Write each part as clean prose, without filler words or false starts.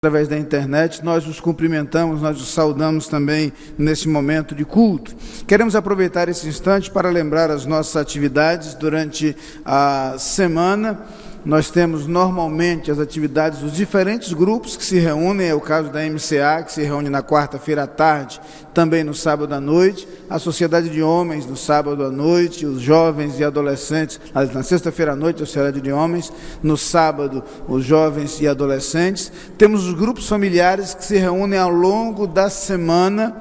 através da internet, nós os cumprimentamos, nós os saudamos também nesse momento de culto. Queremos aproveitar esse instante para lembrar as nossas atividades durante a semana. Nós temos normalmente as atividades dos diferentes grupos que se reúnem, é o caso da MCA, que se reúne na quarta-feira à tarde, também no sábado à noite, a Sociedade de Homens no sábado à noite, os jovens e adolescentes, na sexta-feira à noite a Sociedade de Homens, no sábado os jovens e adolescentes. Temos os grupos familiares que se reúnem ao longo da semana,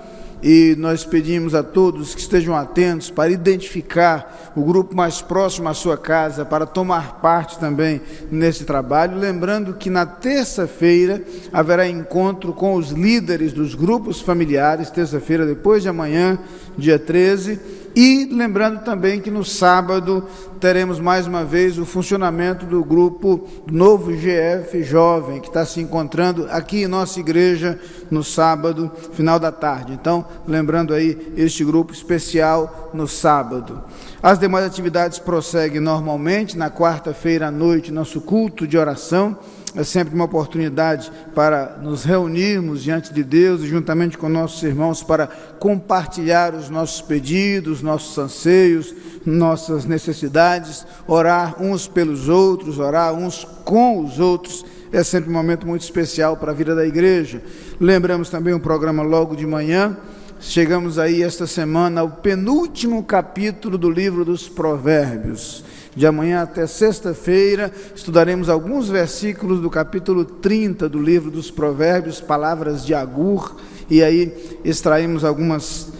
e nós pedimos a todos que estejam atentos para identificar o grupo mais próximo à sua casa, para tomar parte também nesse trabalho, lembrando que na terça-feira haverá encontro com os líderes dos grupos familiares, terça-feira depois de amanhã, dia 13, e lembrando também que no sábado teremos mais uma vez o funcionamento do grupo Novo GF Jovem, que está se encontrando aqui em nossa igreja no sábado, final da tarde. Então, lembrando aí este grupo especial no sábado. As demais atividades prosseguem normalmente, na quarta-feira à noite, nosso culto de oração. É sempre uma oportunidade para nos reunirmos diante de Deus e juntamente com nossos irmãos para compartilhar os nossos pedidos, nossos anseios, nossas necessidades, orar uns pelos outros, orar uns com os outros. É sempre um momento muito especial para a vida da igreja. Lembramos também um programa logo de manhã. Chegamos aí esta semana ao penúltimo capítulo do livro dos Provérbios. De amanhã até sexta-feira, estudaremos alguns versículos do capítulo 30 do livro dos Provérbios, palavras de Agur, e aí extraímos algumas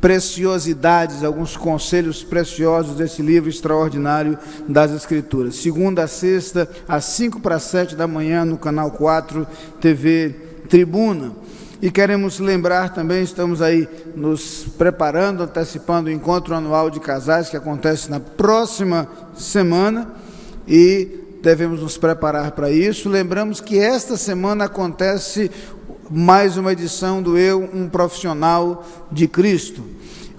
preciosidades, alguns conselhos preciosos desse livro extraordinário das Escrituras. Segunda a sexta, às 5:45 da manhã, no canal 4, TV Tribuna. E queremos lembrar também, estamos aí nos preparando, antecipando o encontro anual de casais que acontece na próxima semana e devemos nos preparar para isso. Lembramos que esta semana acontece mais uma edição do Eu, um Profissional de Cristo.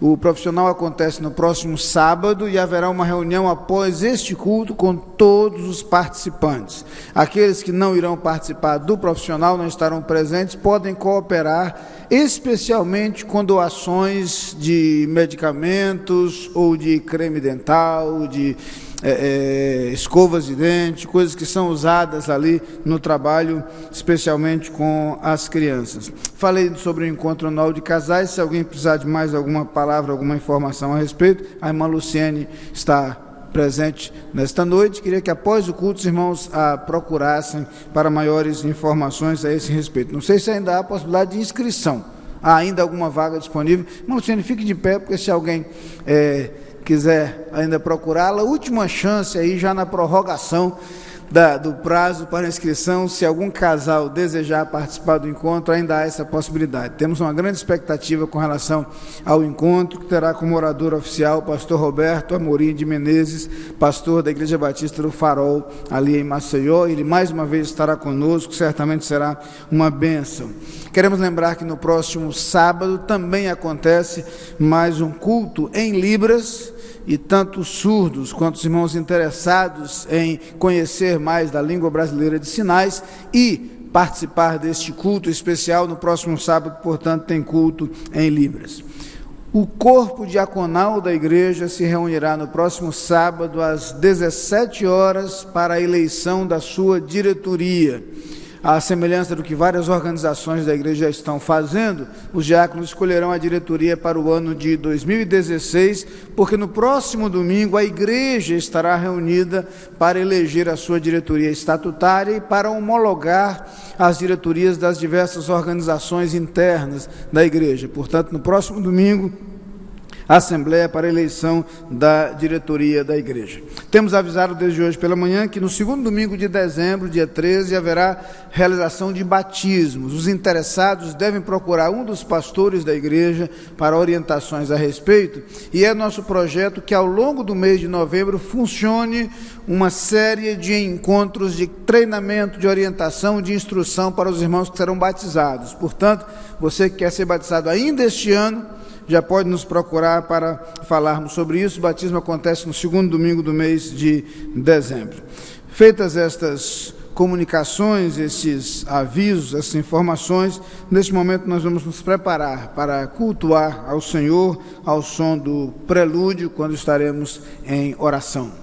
O profissional acontece no próximo sábado e haverá uma reunião após este culto com todos os participantes. Aqueles que não irão participar do profissional, não estarão presentes, podem cooperar, especialmente com doações de medicamentos ou de creme dental, de escovas de dente, coisas que são usadas ali no trabalho, especialmente com as crianças. Falei sobre o encontro anual de casais. Se alguém precisar de mais alguma palavra, alguma informação a respeito, a irmã Luciene está presente nesta noite. Queria que após o culto os irmãos a procurassem para maiores informações a esse respeito. Não sei se ainda há possibilidade de inscrição. Há ainda alguma vaga disponível. Irmã Luciene, fique de pé, porque se alguém quiser ainda procurá-la, última chance aí já na prorrogação do prazo para inscrição. Se algum casal desejar participar do encontro, ainda há essa possibilidade. Temos uma grande expectativa com relação ao encontro, que terá como orador oficial o pastor Roberto Amorim de Menezes, pastor da Igreja Batista do Farol, ali em Maceió. Ele mais uma vez estará conosco, certamente será uma bênção. Queremos lembrar que no próximo sábado também acontece mais um culto em Libras, e tanto os surdos quanto os irmãos interessados em conhecer mais da língua brasileira de sinais e participar deste culto especial no próximo sábado, portanto, tem culto em Libras. O corpo diaconal da igreja se reunirá no próximo sábado às 17 horas para a eleição da sua diretoria. À semelhança do que várias organizações da igreja estão fazendo, os diáconos escolherão a diretoria para o ano de 2016, porque no próximo domingo a igreja estará reunida para eleger a sua diretoria estatutária e para homologar as diretorias das diversas organizações internas da igreja. Portanto, no próximo domingo, Assembleia para a eleição da diretoria da igreja. Temos avisado desde hoje pela manhã que no segundo domingo de dezembro, dia 13, haverá realização de batismos. Os interessados devem procurar um dos pastores da igreja para orientações a respeito, e é nosso projeto que ao longo do mês de novembro funcione uma série de encontros de treinamento, de orientação, de instrução para os irmãos que serão batizados. Portanto, você que quer ser batizado ainda este ano, já pode nos procurar para falarmos sobre isso. O batismo acontece no segundo domingo do mês de dezembro. Feitas estas comunicações, esses avisos, essas informações, neste momento nós vamos nos preparar para cultuar ao Senhor ao som do prelúdio, quando estaremos em oração.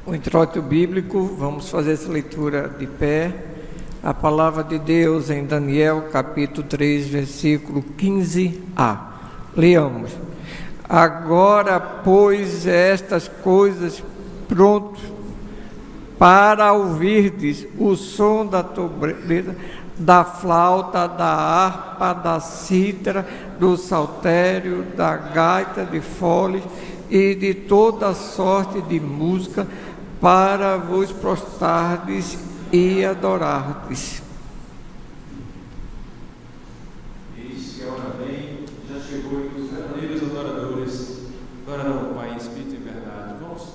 O introito bíblico, vamos fazer essa leitura de pé. A palavra de Deus em Daniel, capítulo 3, versículo 15a. Leamos. Agora, pois, estas coisas prontos para ouvirdes o som da trombeta, da flauta, da harpa, da cítara, do saltério, da gaita de foles e de toda sorte de música, para vos prostrardes e adorardes. Eis que a hora vem, já chegou e os verdadeiros adoradores adorarão o Pai em espírito e verdade. Vamos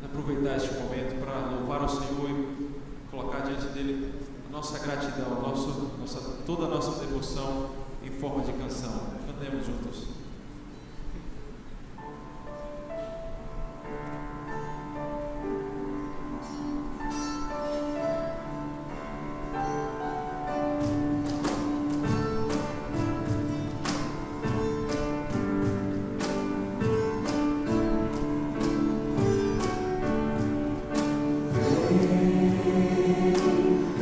aproveitar este momento para louvar ao Senhor e colocar diante dele a nossa gratidão, toda a nossa devoção em forma de canção. Cantemos juntos.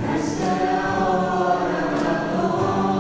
Esta é a hora da adoração.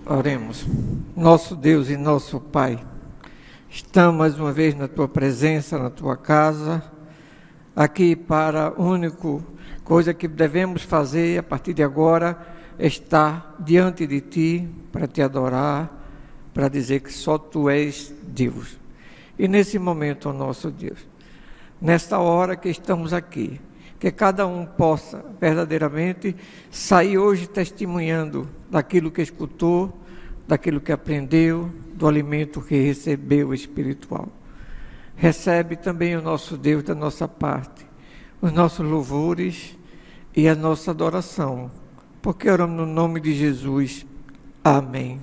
Oremos. Nosso Deus e nosso Pai, estamos mais uma vez na Tua presença, na Tua casa, aqui para a única coisa que devemos fazer a partir de agora, é estar diante de Ti para Te adorar, para dizer que só Tu és Deus. E nesse momento, ó nosso Deus, nesta hora que estamos aqui, que cada um possa verdadeiramente sair hoje testemunhando daquilo que escutou, daquilo que aprendeu, do alimento que recebeu espiritual. Recebe também o nosso Deus da nossa parte, os nossos louvores e a nossa adoração, porque oramos no nome de Jesus. Amém.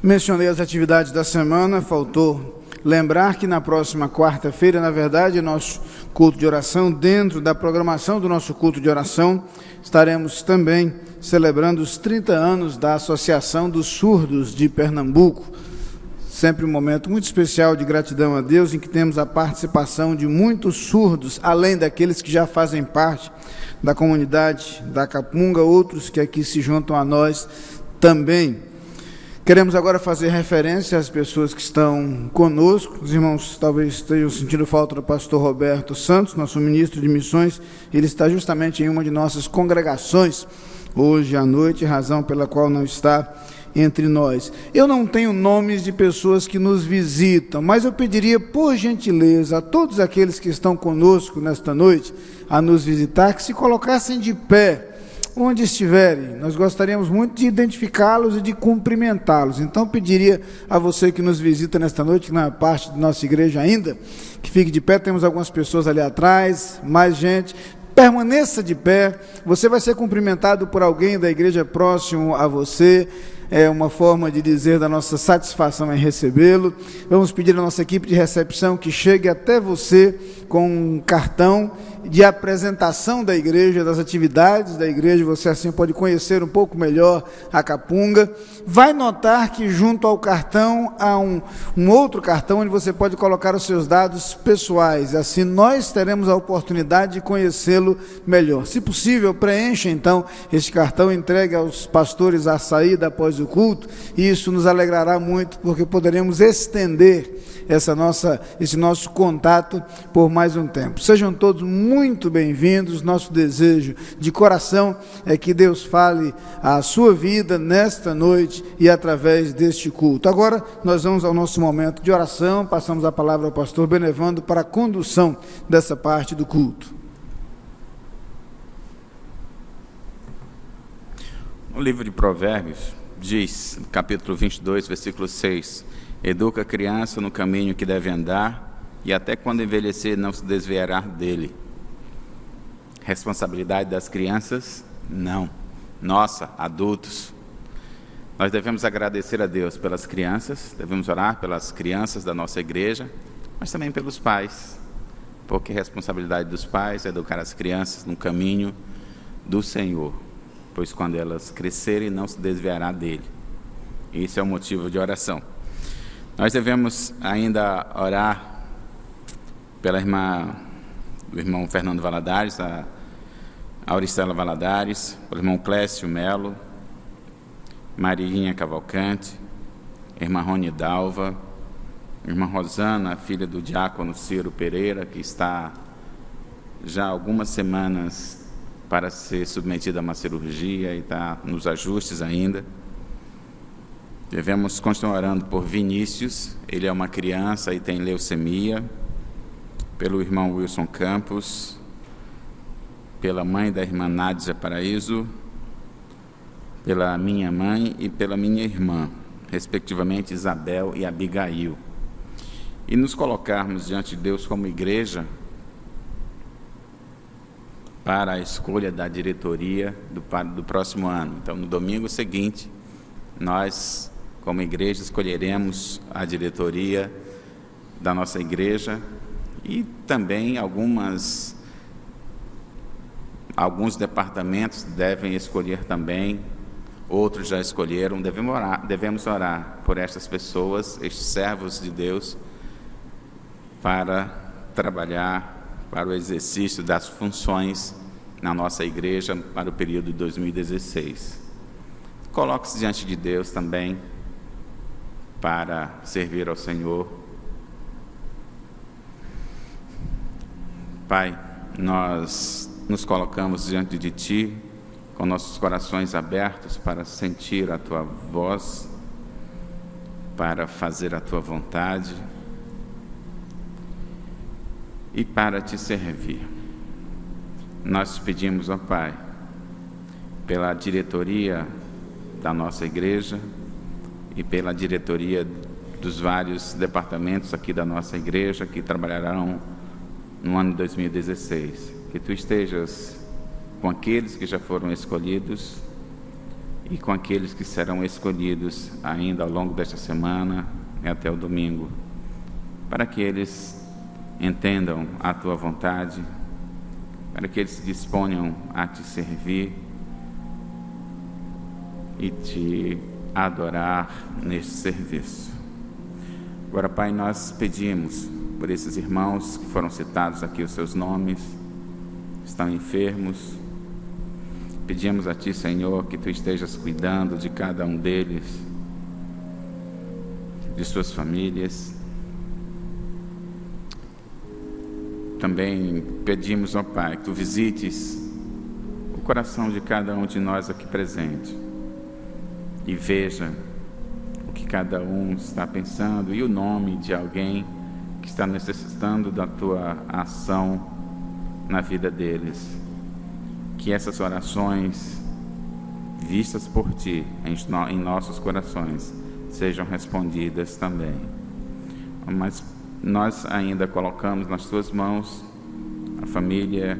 Mencionei as atividades da semana, faltou lembrar que na próxima quarta-feira, na verdade, nosso culto de oração, dentro da programação do nosso culto de oração, estaremos também celebrando os 30 anos da Associação dos Surdos de Pernambuco. Sempre um momento muito especial de gratidão a Deus, em que temos a participação de muitos surdos, além daqueles que já fazem parte da comunidade da Capunga, outros que aqui se juntam a nós também. Queremos agora fazer referência às pessoas que estão conosco. Os irmãos talvez estejam sentindo falta do pastor Roberto Santos, nosso ministro de missões. Ele está justamente em uma de nossas congregações hoje à noite, razão pela qual não está entre nós. Eu não tenho nomes de pessoas que nos visitam, mas eu pediria, por gentileza, a todos aqueles que estão conosco nesta noite a nos visitar, que se colocassem de pé onde estiverem. Nós gostaríamos muito de identificá-los e de cumprimentá-los. Então pediria a você que nos visita nesta noite, que não é parte da nossa igreja ainda, que fique de pé. Temos algumas pessoas ali atrás, mais gente. Permaneça de pé. Você vai ser cumprimentado por alguém da igreja próximo a você. É uma forma de dizer da nossa satisfação em recebê-lo. Vamos pedir à nossa equipe de recepção que chegue até você com um cartão de apresentação da igreja, das atividades da igreja. Você assim pode conhecer um pouco melhor a Capunga. Vai notar que junto ao cartão há um outro cartão onde você pode colocar os seus dados pessoais. Assim nós teremos a oportunidade de conhecê-lo melhor. Se possível, preencha então este cartão, entregue aos pastores à saída após o culto, e isso nos alegrará muito, porque poderemos estender esse nosso contato por mais um tempo. Sejam todos muito bem-vindos. Nosso desejo de coração é que Deus fale a sua vida nesta noite e através deste culto. Agora nós vamos ao nosso momento de oração. Passamos a palavra ao pastor Benevando para a condução dessa parte do culto. No livro de Provérbios diz, no capítulo 22, versículo 6: educa a criança no caminho que deve andar, e até quando envelhecer não se desviará dele. Responsabilidade das crianças? Não. Nossa, adultos. Nós devemos agradecer a Deus pelas crianças, devemos orar pelas crianças da nossa igreja, mas também pelos pais, porque a responsabilidade dos pais é educar as crianças no caminho do Senhor, pois quando elas crescerem não se desviará dele. Isso é o motivo de oração. Nós devemos ainda orar pela do irmão Fernando Valadares, a Auristela Valadares, pelo irmão Clécio Melo, Marinha Cavalcante, irmã Rony Dalva, irmã Rosana, filha do diácono Ciro Pereira, que está já há algumas semanas para ser submetida a uma cirurgia e está nos ajustes ainda. Devemos continuar orando por Vinícius, ele é uma criança e tem leucemia, pelo irmão Wilson Campos, pela mãe da irmã Nádia Paraíso, pela minha mãe e pela minha irmã, respectivamente Isabel e Abigail. E nos colocarmos diante de Deus como igreja para a escolha da diretoria do próximo ano. Então, no domingo seguinte, nós, como igreja, escolheremos a diretoria da nossa igreja e também alguns departamentos devem escolher também, outros já escolheram. Devemos orar por estas pessoas, estes servos de Deus, para trabalhar para o exercício das funções na nossa igreja para o período de 2016. Coloque-se diante de Deus também para servir ao Senhor. Pai, nós nos colocamos diante de Ti com nossos corações abertos para sentir a Tua voz, para fazer a Tua vontade e para Te servir. Nós te pedimos, ó Pai, pela diretoria da nossa igreja e pela diretoria dos vários departamentos aqui da nossa igreja que trabalharão no ano de 2016, que Tu estejas com aqueles que já foram escolhidos e com aqueles que serão escolhidos ainda ao longo desta semana e até o domingo, para que eles entendam a Tua vontade, para que eles se disponham a Te servir e Te adorar neste serviço. Agora, Pai, nós pedimos por esses irmãos que foram citados aqui, os seus nomes, estão enfermos. Pedimos a Ti, Senhor, que Tu estejas cuidando de cada um deles, de suas famílias. Também pedimos, ó Pai, que Tu visites o coração de cada um de nós aqui presente e veja o que cada um está pensando e o nome de alguém que está necessitando da Tua ação na vida deles. Que essas orações vistas por Ti em nossos corações sejam respondidas também. Mas nós ainda colocamos nas Tuas mãos a família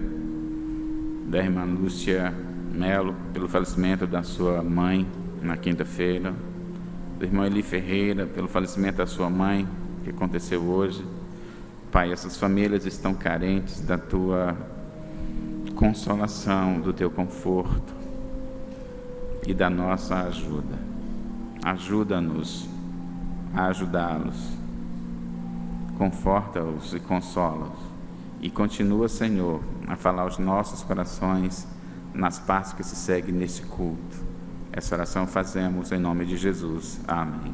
da irmã Lúcia Melo, pelo falecimento da sua mãe na quinta-feira, do irmão Eli Ferreira, pelo falecimento da sua mãe, que aconteceu hoje. Pai, essas famílias estão carentes da Tua consolação, do Teu conforto e da nossa ajuda. Ajuda-nos a ajudá-los, conforta-os e consola-os, e continua, Senhor, a falar aos nossos corações nas partes que se seguem neste culto. Essa oração fazemos em nome de Jesus. Amém.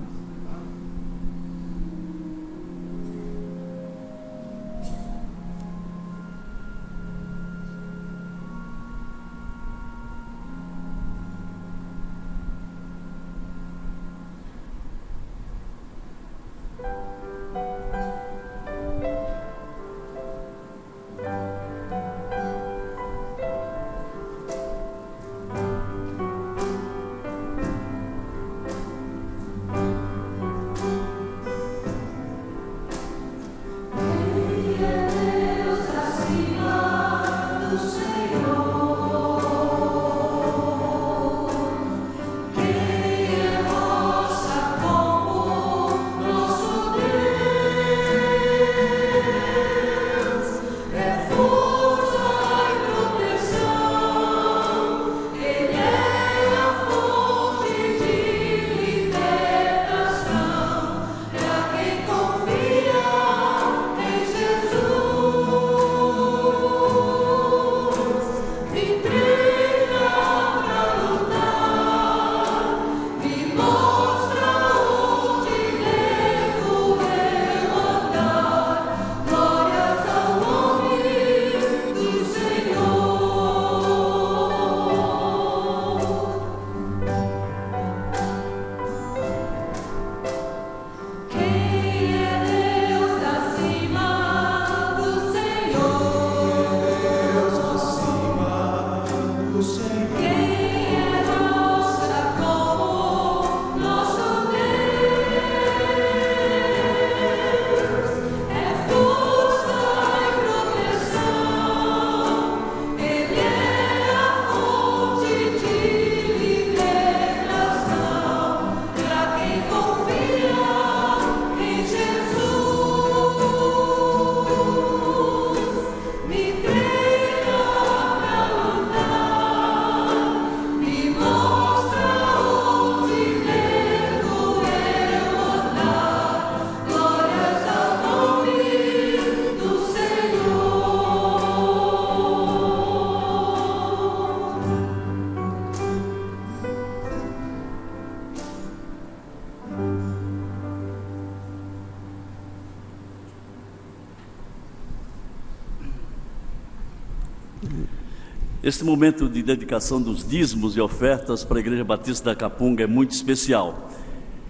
Este momento de dedicação dos dízimos e ofertas para a Igreja Batista da Capunga é muito especial.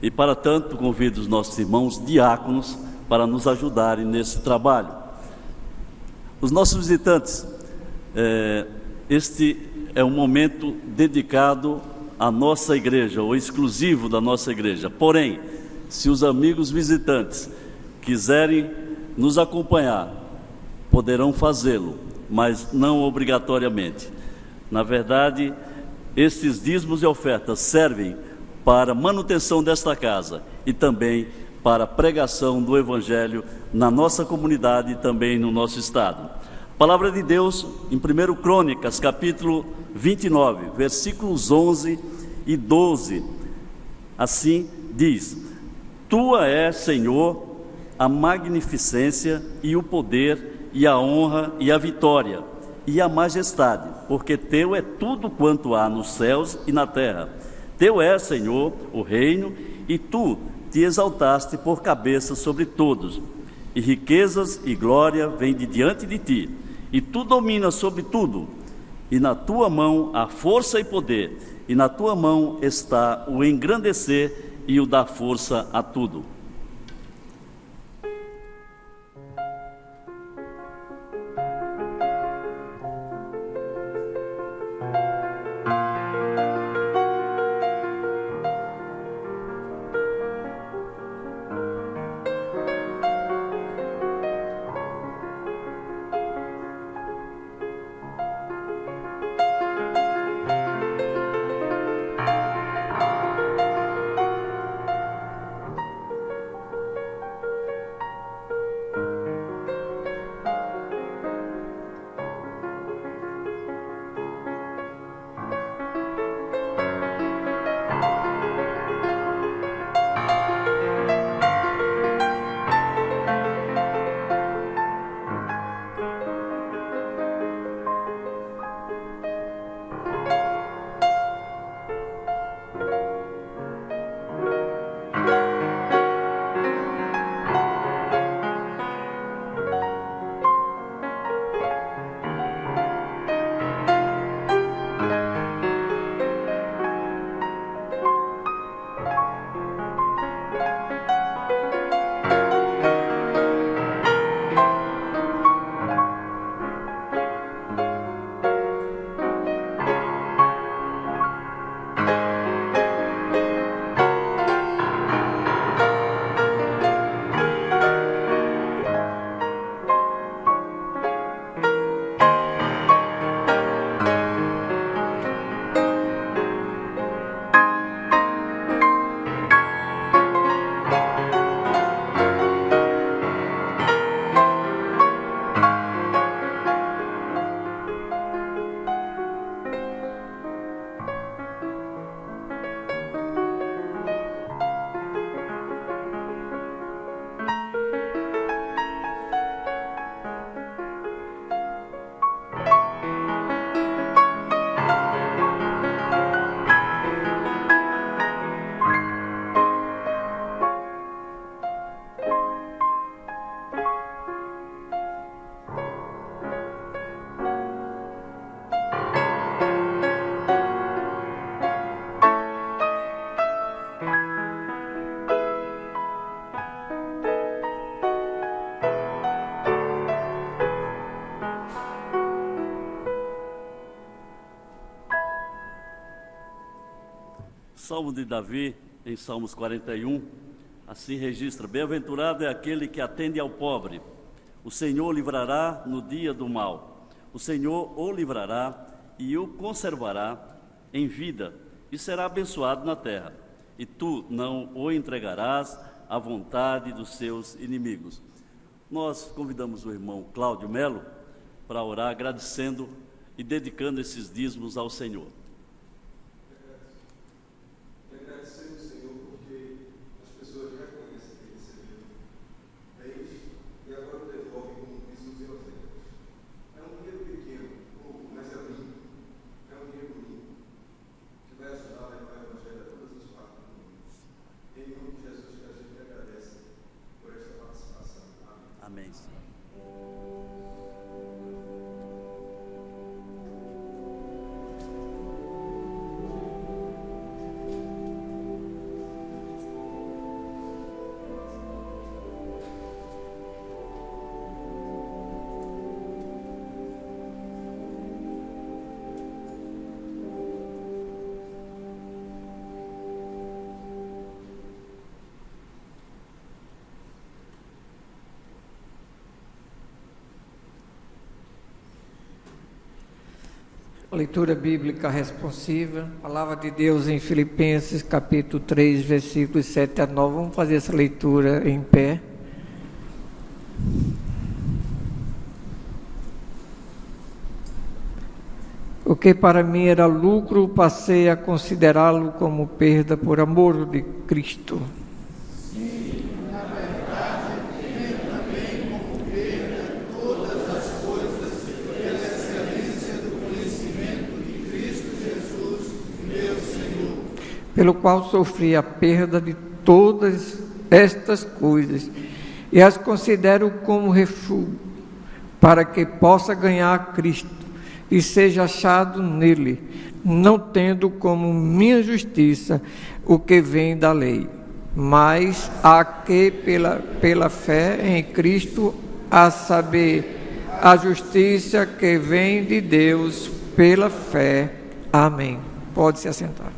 E para tanto, convido os nossos irmãos diáconos para nos ajudarem nesse trabalho. Os nossos visitantes, este é um momento dedicado à nossa igreja, ou exclusivo da nossa igreja. Porém, se os amigos visitantes quiserem nos acompanhar, poderão fazê-lo, mas não obrigatoriamente. Na verdade, esses dízimos e ofertas servem para a manutenção desta casa e também para a pregação do Evangelho na nossa comunidade e também no nosso estado. A palavra de Deus em 1 Crônicas, capítulo 29, versículos 11 e 12, assim diz: Tua é, Senhor, a magnificência e o poder e a honra e a vitória e a majestade, porque Teu é tudo quanto há nos céus e na terra. Teu é, Senhor, o reino, e Tu te exaltaste por cabeça sobre todos, e riquezas e glória vêm de diante de ti, e tu dominas sobre tudo, e na tua mão há força e poder, e na tua mão está o engrandecer e o dar força a tudo. Salmo de Davi, em Salmos 41, assim registra: bem-aventurado é aquele que atende ao pobre. O Senhor o livrará no dia do mal. O Senhor o livrará e o conservará em vida, e será abençoado na terra. E tu não o entregarás à vontade dos seus inimigos. Nós convidamos o irmão Cláudio Melo para orar, agradecendo e dedicando esses dízimos ao Senhor. Amém. Leitura bíblica responsiva, palavra de Deus em Filipenses, capítulo 3, versículos 7 a 9. Vamos fazer essa leitura em pé. O que para mim era lucro, passei a considerá-lo como perda por amor de Cristo. pelo qual sofri a perda de todas estas coisas e as considero como refúgio, para que possa ganhar Cristo e seja achado nele, não tendo como minha justiça o que vem da lei, mas a que pela fé em Cristo, a saber, a justiça que vem de Deus pela fé. Amém. Pode se assentar.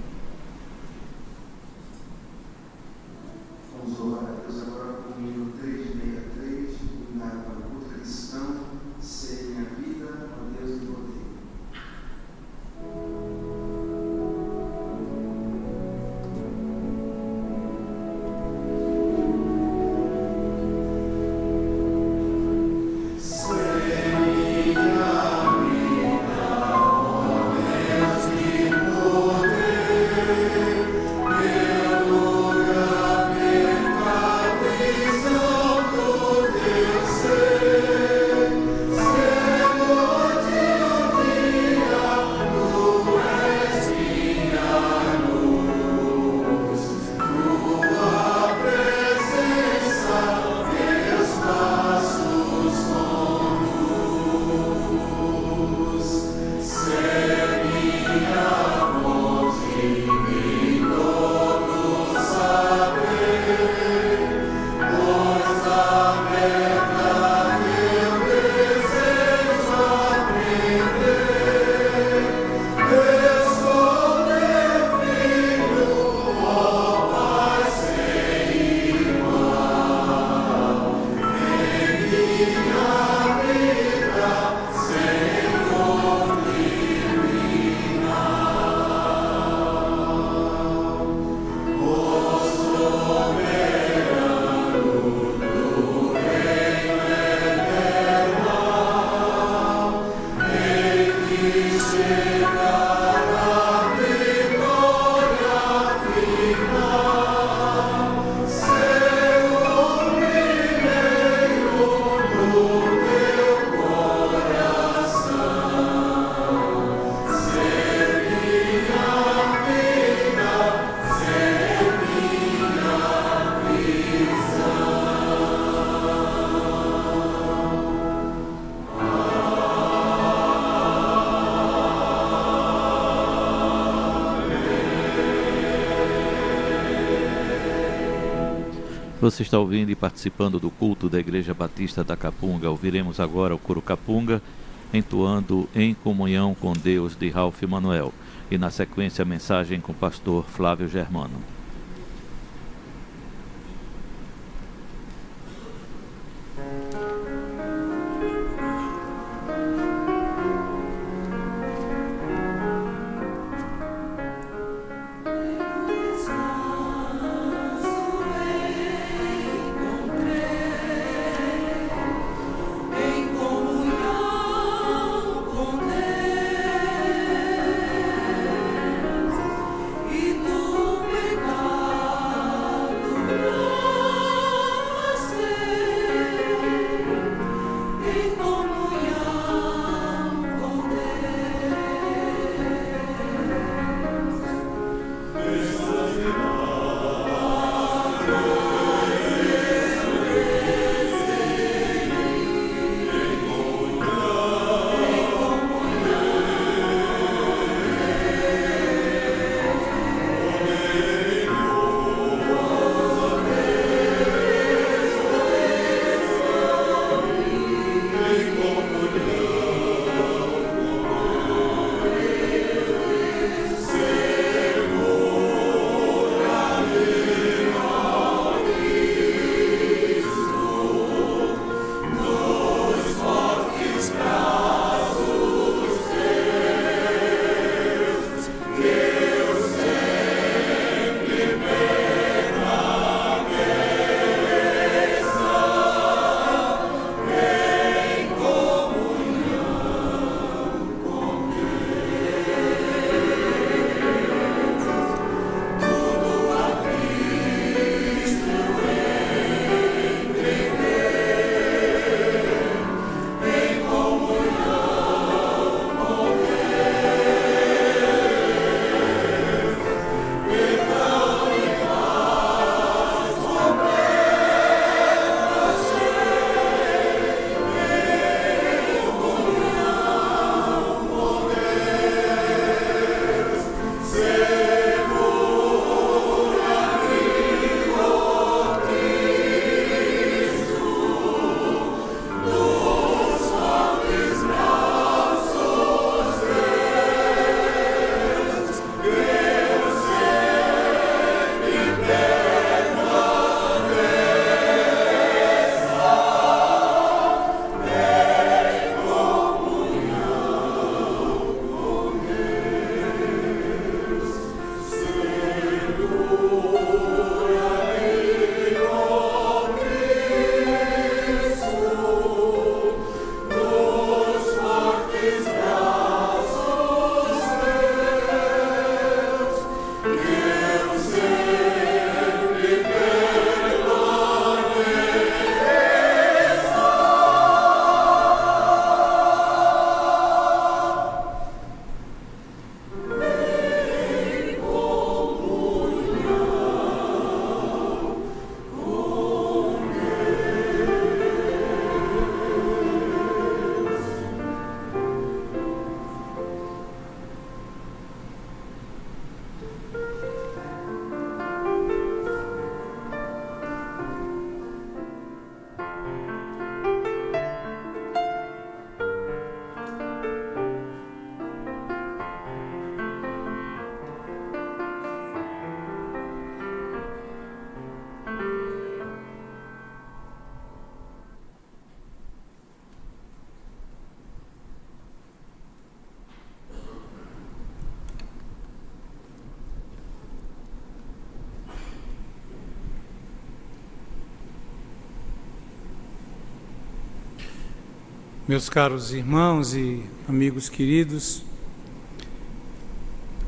Vamos louvar a Deus agora com o hino 363, o hino para o culto cristão, ser minha vida, ó Deus do poder. Você está ouvindo e participando do culto da Igreja Batista da Capunga. Ouviremos agora o coro Capunga, entoando Em Comunhão com Deus, de Ralph Emanuel. E na sequência a mensagem com o pastor Flávio Germano. E do pecado Meus caros irmãos e amigos queridos,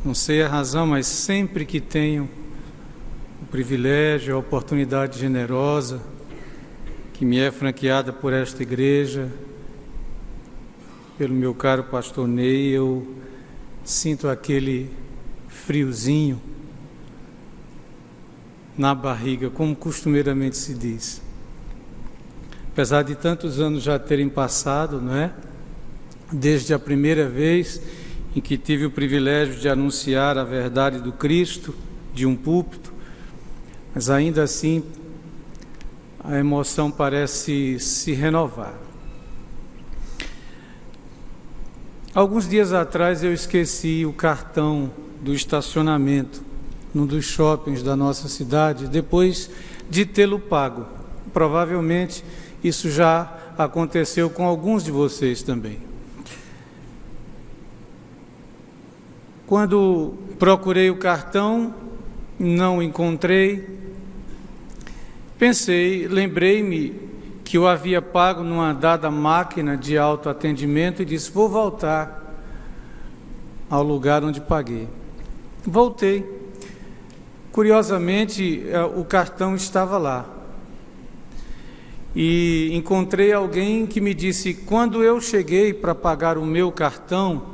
não sei a razão, mas sempre que tenho o privilégio, a oportunidade generosa que me é franqueada por esta igreja, pelo meu caro pastor Ney, eu sinto aquele friozinho na barriga, como costumeiramente se diz. Apesar de tantos anos já terem passado, não é? Desde a primeira vez em que tive o privilégio de anunciar a verdade do Cristo de um púlpito, mas ainda assim a emoção parece se renovar. Alguns dias atrás eu esqueci o cartão do estacionamento num dos shoppings da nossa cidade, depois de tê-lo pago. Provavelmente isso já aconteceu com alguns de vocês também. Quando procurei o cartão, não o encontrei. Lembrei-me que eu havia pago numa dada máquina de autoatendimento e disse: vou voltar ao lugar onde paguei. Voltei. Curiosamente, o cartão estava lá. E encontrei alguém que me disse: quando eu cheguei para pagar o meu cartão,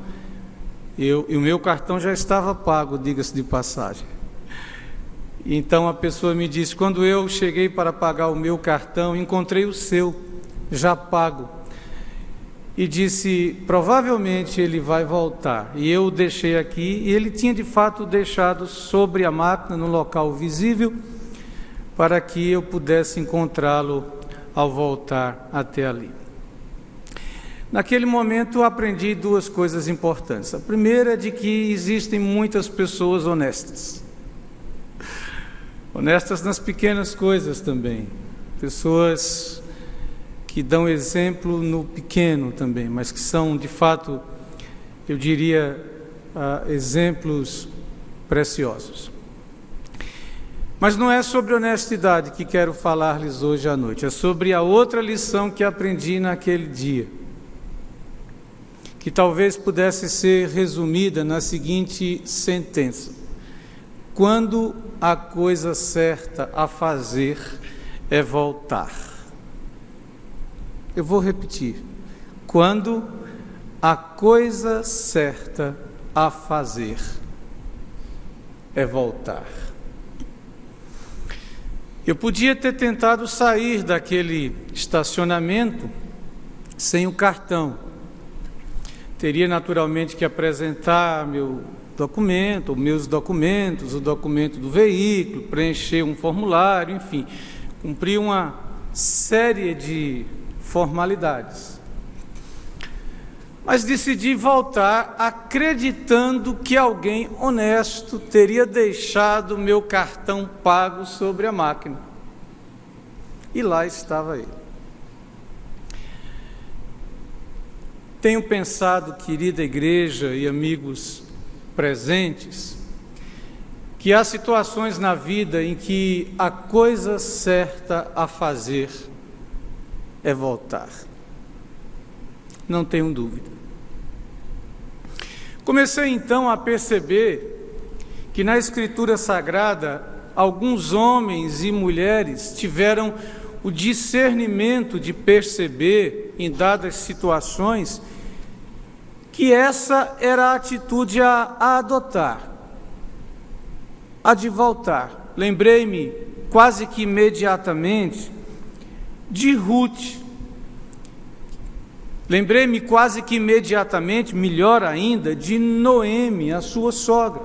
o meu cartão já estava pago, diga-se de passagem. Então a pessoa me disse: quando eu cheguei para pagar o meu cartão, encontrei o seu, já pago. E disse: provavelmente ele vai voltar. E eu o deixei aqui, e ele tinha de fato deixado sobre a máquina, no local visível, para que eu pudesse encontrá-lo ao voltar até ali. Naquele momento eu aprendi duas coisas importantes. A primeira é de que existem muitas pessoas honestas. Honestas nas pequenas coisas também. Pessoas que dão exemplo no pequeno também, mas que são, de fato, eu diria, exemplos preciosos. Mas não é sobre honestidade que quero falar-lhes hoje à noite, é sobre a outra lição que aprendi naquele dia, que talvez pudesse ser resumida na seguinte sentença: quando a coisa certa a fazer é voltar. Eu vou repetir: quando a coisa certa a fazer é voltar. Eu podia ter tentado sair daquele estacionamento sem o cartão. Teria naturalmente que apresentar meu documento, meus documentos, o documento do veículo, preencher um formulário, enfim, cumprir uma série de formalidades. Mas decidi voltar acreditando que alguém honesto teria deixado meu cartão pago sobre a máquina. E lá estava ele. Tenho pensado, querida igreja e amigos presentes, que há situações na vida em que a coisa certa a fazer é voltar. Não tenho dúvida. Comecei então a perceber que na Escritura Sagrada alguns homens e mulheres tiveram o discernimento de perceber em dadas situações que essa era a atitude a adotar, a de voltar. Lembrei-me quase que imediatamente de Ruth. Lembrei-me quase que imediatamente, melhor ainda, de Noemi, a sua sogra.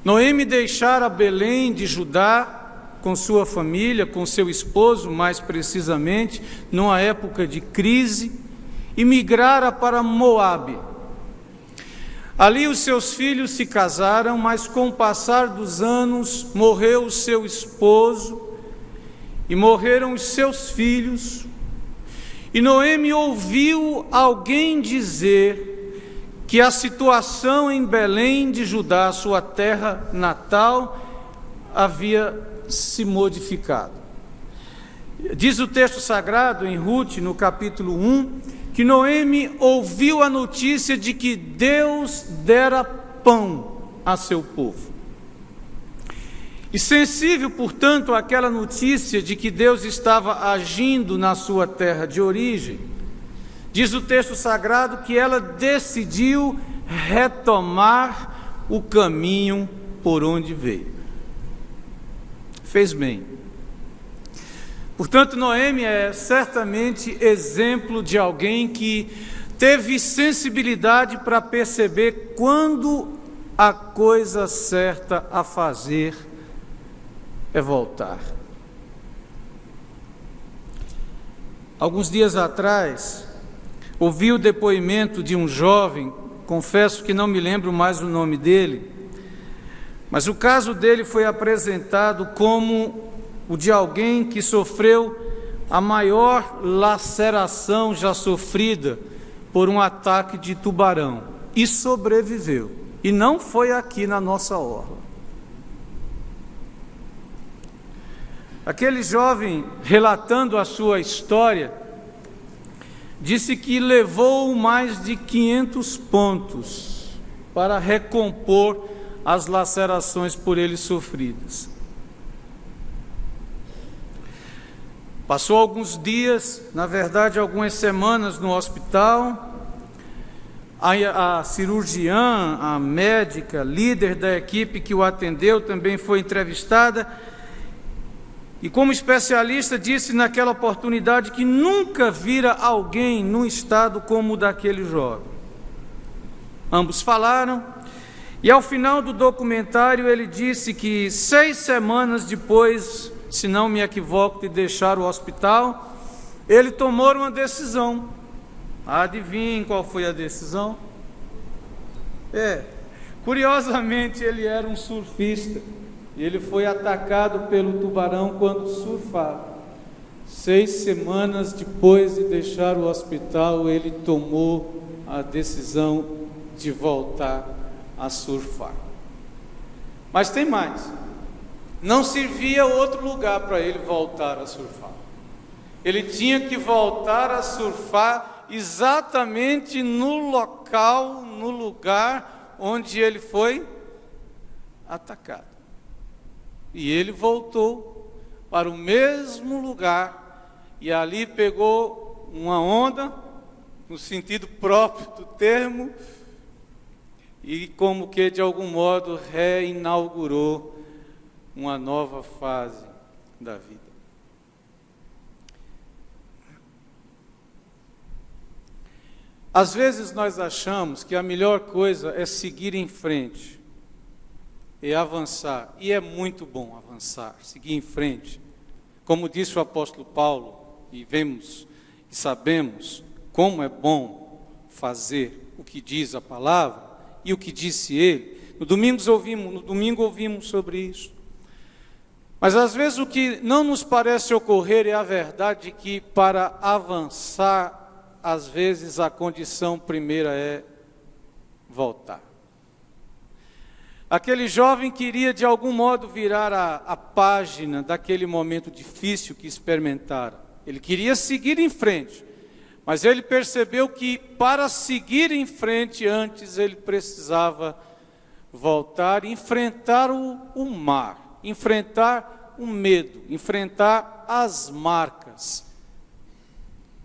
Noemi deixara Belém de Judá com sua família, com seu esposo, mais precisamente, numa época de crise, e migrara para Moabe. Ali os seus filhos se casaram, mas com o passar dos anos morreu o seu esposo e morreram os seus filhos. E Noemi ouviu alguém dizer que a situação em Belém de Judá, sua terra natal, havia se modificado. Diz o texto sagrado em Rute, no capítulo 1, que Noemi ouviu a notícia de que Deus dera pão a seu povo. E sensível, portanto, àquela notícia de que Deus estava agindo na sua terra de origem, diz o texto sagrado que ela decidiu retomar o caminho por onde veio. Fez bem. Portanto, Noemi é certamente exemplo de alguém que teve sensibilidade para perceber quando a coisa certa a fazer é voltar. Alguns dias atrás, ouvi o depoimento de um jovem, confesso que não me lembro mais o nome dele, mas o caso dele foi apresentado como o de alguém que sofreu a maior laceração já sofrida por um ataque de tubarão e sobreviveu. E não foi aqui na nossa orla. Aquele jovem, relatando a sua história, disse que levou mais de 500 pontos para recompor as lacerações por ele sofridas. Passou alguns dias, na verdade algumas semanas no hospital. A cirurgiã, a médica, líder da equipe que o atendeu, também foi entrevistada. E como especialista disse naquela oportunidade que nunca vira alguém num estado como o daquele jovem. Ambos falaram, e ao final do documentário ele disse que 6 semanas depois, se não me equivoco, de deixar o hospital, ele tomou uma decisão. Adivinhem qual foi a decisão? Curiosamente ele era um surfista. E ele foi atacado pelo tubarão quando surfava. 6 semanas depois de deixar o hospital, ele tomou a decisão de voltar a surfar. Mas tem mais. Não servia outro lugar para ele voltar a surfar. Ele tinha que voltar a surfar exatamente no local, no lugar onde ele foi atacado. E ele voltou para o mesmo lugar e ali pegou uma onda, no sentido próprio do termo, e como que de algum modo reinaugurou uma nova fase da vida. Às vezes nós achamos que a melhor coisa é seguir em frente, e avançar, e é muito bom avançar, seguir em frente. Como disse o apóstolo Paulo, e vemos e sabemos como é bom fazer o que diz a palavra e o que disse ele. No domingo ouvimos sobre isso. Mas às vezes o que não nos parece ocorrer é a verdade que para avançar, às vezes a condição primeira é voltar. Aquele jovem queria de algum modo virar a página daquele momento difícil que experimentaram. Ele queria seguir em frente, mas ele percebeu que para seguir em frente antes ele precisava voltar e enfrentar o mar, enfrentar o medo, enfrentar as marcas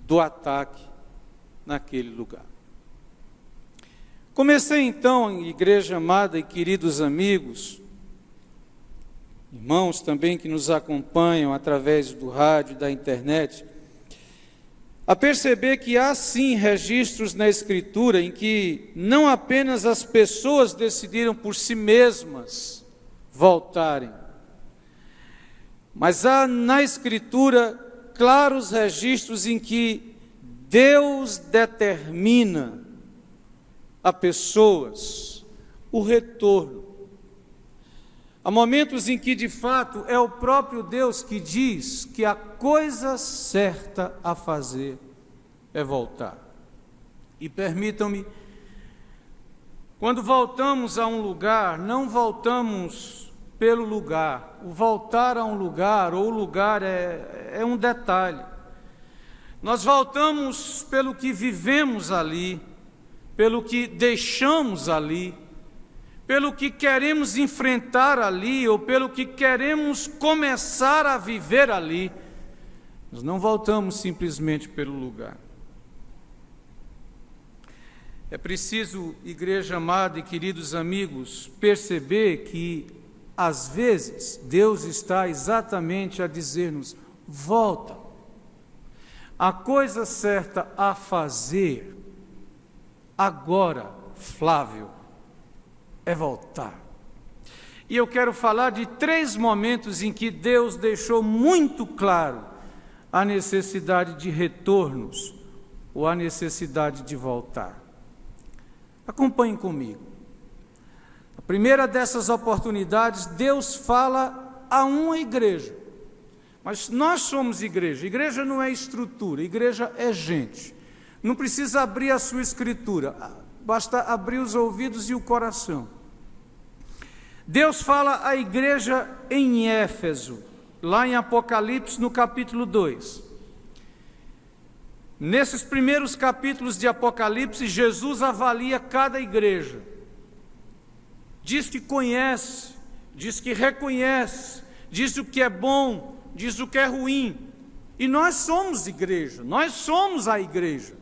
do ataque naquele lugar. Comecei então, igreja amada e queridos amigos, irmãos também que nos acompanham através do rádio e da internet, a perceber que há sim registros na Escritura em que não apenas as pessoas decidiram por si mesmas voltarem, mas há na Escritura claros registros em que Deus determina a pessoas o retorno. Há momentos em que de fato é o próprio Deus que diz que a coisa certa a fazer é voltar. E permitam-me, quando voltamos a um lugar, não voltamos pelo lugar. O voltar a um lugar, ou o lugar é um detalhe. Nós voltamos pelo que vivemos ali, pelo que deixamos ali, pelo que queremos enfrentar ali, ou pelo que queremos começar a viver ali. Nós não voltamos simplesmente pelo lugar. É preciso, igreja amada e queridos amigos, perceber que, às vezes, Deus está exatamente a dizer-nos: volta. A coisa certa a fazer agora, Flávio, é voltar. E eu quero falar de 3 momentos em que Deus deixou muito claro a necessidade de retornos ou a necessidade de voltar. Acompanhem comigo. A primeira dessas oportunidades, Deus fala a uma igreja. Mas nós somos igreja. Igreja não é estrutura, igreja é gente. Não precisa abrir a sua escritura, basta abrir os ouvidos e o coração. Deus fala à igreja em Éfeso, lá em Apocalipse, no capítulo 2. Nesses primeiros capítulos de Apocalipse, Jesus avalia cada igreja. Diz que conhece, diz que reconhece, diz o que é bom, diz o que é ruim. E nós somos igreja, nós somos a igreja.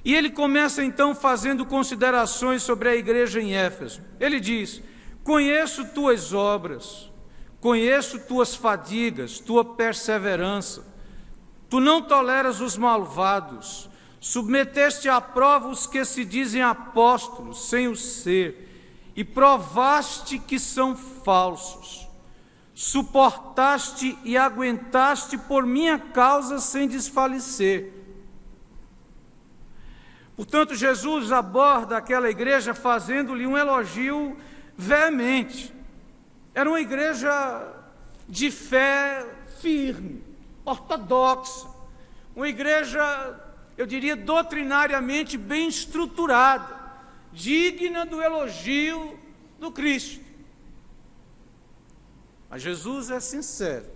E ele começa então fazendo considerações sobre a igreja em Éfeso. Ele diz: conheço tuas obras, conheço tuas fadigas, tua perseverança. Tu não toleras os malvados, submeteste à prova os que se dizem apóstolos, sem o ser, e provaste que são falsos. Suportaste e aguentaste por minha causa sem desfalecer. Portanto, Jesus aborda aquela igreja fazendo-lhe um elogio veemente. Era uma igreja de fé firme, ortodoxa, uma igreja, eu diria, doutrinariamente bem estruturada, digna do elogio do Cristo. Mas Jesus é sincero.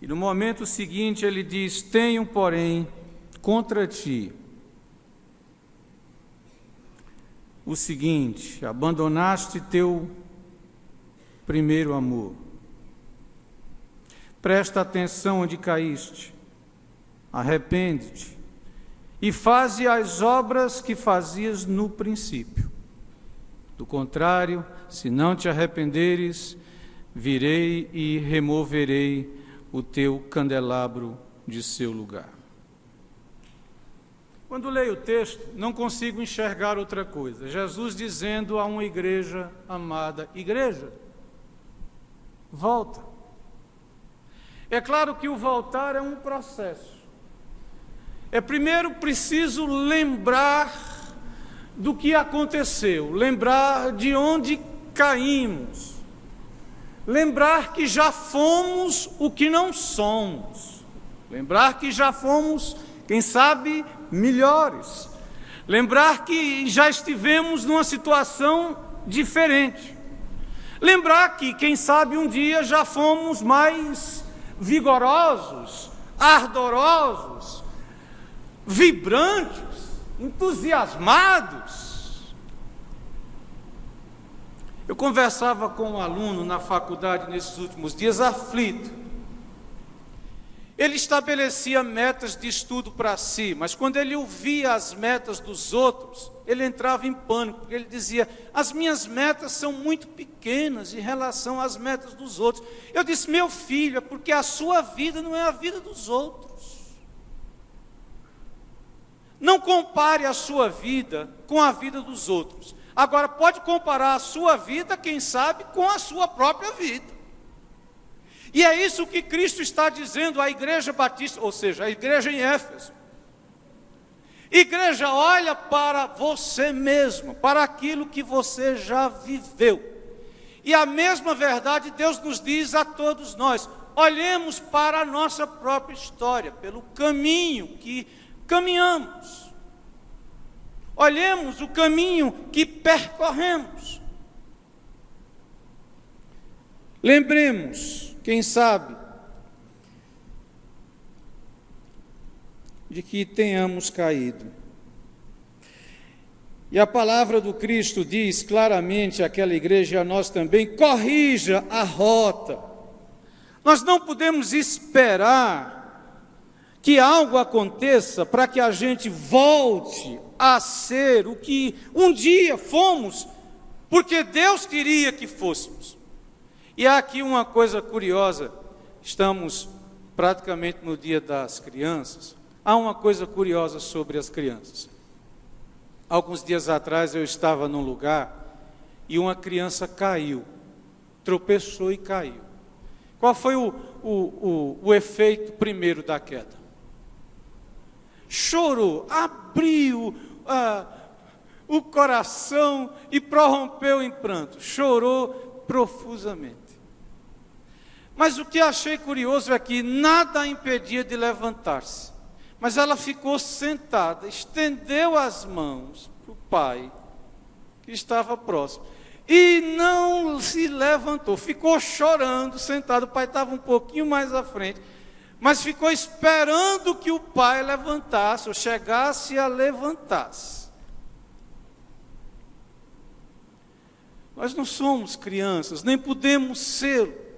E no momento seguinte ele diz: tenho, porém, contra ti o seguinte: abandonaste teu primeiro amor. Presta atenção onde caíste, arrepende-te e faze as obras que fazias no princípio. Do contrário, se não te arrependeres, virei e removerei o teu candelabro de seu lugar. Quando leio o texto, não consigo enxergar outra coisa. Jesus dizendo a uma igreja amada: igreja, volta. É claro que o voltar é um processo. É primeiro preciso lembrar do que aconteceu, lembrar de onde caímos, lembrar que já fomos o que não somos, lembrar que já fomos, quem sabe, melhores, lembrar que já estivemos numa situação diferente, lembrar que, quem sabe, um dia já fomos mais vigorosos, ardorosos, vibrantes, entusiasmados. Eu conversava com um aluno na faculdade nesses últimos dias, aflito. Ele estabelecia metas de estudo para si, mas quando ele ouvia as metas dos outros, ele entrava em pânico, porque ele dizia: as minhas metas são muito pequenas em relação às metas dos outros. Eu disse: meu filho, é porque a sua vida não é a vida dos outros. Não compare a sua vida com a vida dos outros. Agora, pode comparar a sua vida, quem sabe, com a sua própria vida. E é isso que Cristo está dizendo à igreja batista, ou seja, à igreja em Éfeso. Igreja, olha para você mesmo, para aquilo que você já viveu. E a mesma verdade Deus nos diz a todos nós: olhemos para a nossa própria história, pelo caminho que caminhamos. Olhemos o caminho que percorremos. Lembremos, quem sabe, de que tenhamos caído. E a palavra do Cristo diz claramente àquela igreja e a nós também: corrija a rota. Nós não podemos esperar que algo aconteça para que a gente volte a ser o que um dia fomos, porque Deus queria que fôssemos. E há aqui uma coisa curiosa, estamos praticamente no dia das crianças. Há uma coisa curiosa sobre as crianças. Alguns dias atrás eu estava num lugar e uma criança caiu, tropeçou e caiu. Qual foi o efeito primeiro da queda? Chorou, abriu o coração e prorrompeu em pranto, chorou profusamente. Mas o que achei curioso é que nada a impedia de levantar-se. Mas ela ficou sentada, estendeu as mãos para o pai, que estava próximo, e não se levantou, ficou chorando, sentado. O pai estava um pouquinho mais à frente, mas ficou esperando que o pai levantasse, ou chegasse a levantar-se. Nós não somos crianças, nem podemos ser.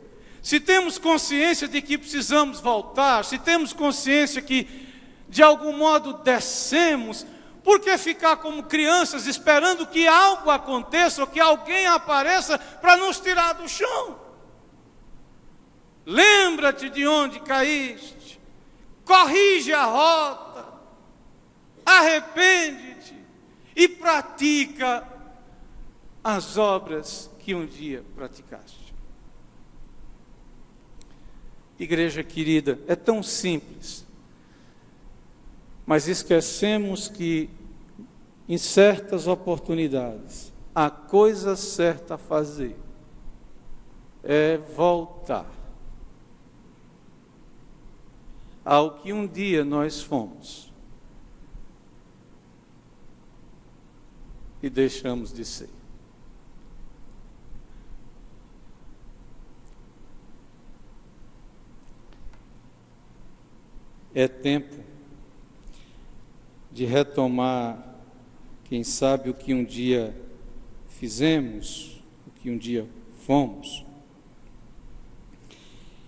Se temos consciência de que precisamos voltar, se temos consciência que de algum modo descemos, por que ficar como crianças esperando que algo aconteça ou que alguém apareça para nos tirar do chão? Lembra-te de onde caíste, corrige a rota, arrepende-te e pratica as obras que um dia praticaste. Igreja querida, é tão simples, mas esquecemos que em certas oportunidades a coisa certa a fazer é voltar ao que um dia nós fomos e deixamos de ser. É tempo de retomar, quem sabe, o que um dia fizemos, o que um dia fomos,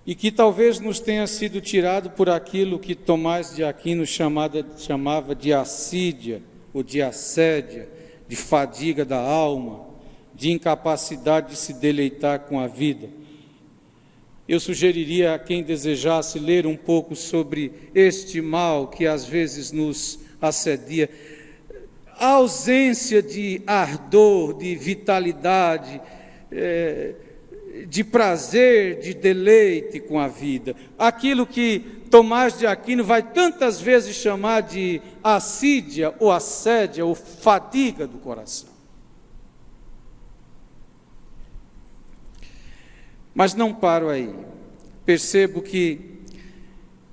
e que talvez nos tenha sido tirado por aquilo que Tomás de Aquino chamava de assídia, ou de assédia, de fadiga da alma, de incapacidade de se deleitar com a vida. Eu sugeriria a quem desejasse ler um pouco sobre este mal que às vezes nos assedia, a ausência de ardor, de vitalidade, de prazer, de deleite com a vida. Aquilo que Tomás de Aquino vai tantas vezes chamar de assídia, ou assédia, ou fadiga do coração. Mas não paro aí. Percebo que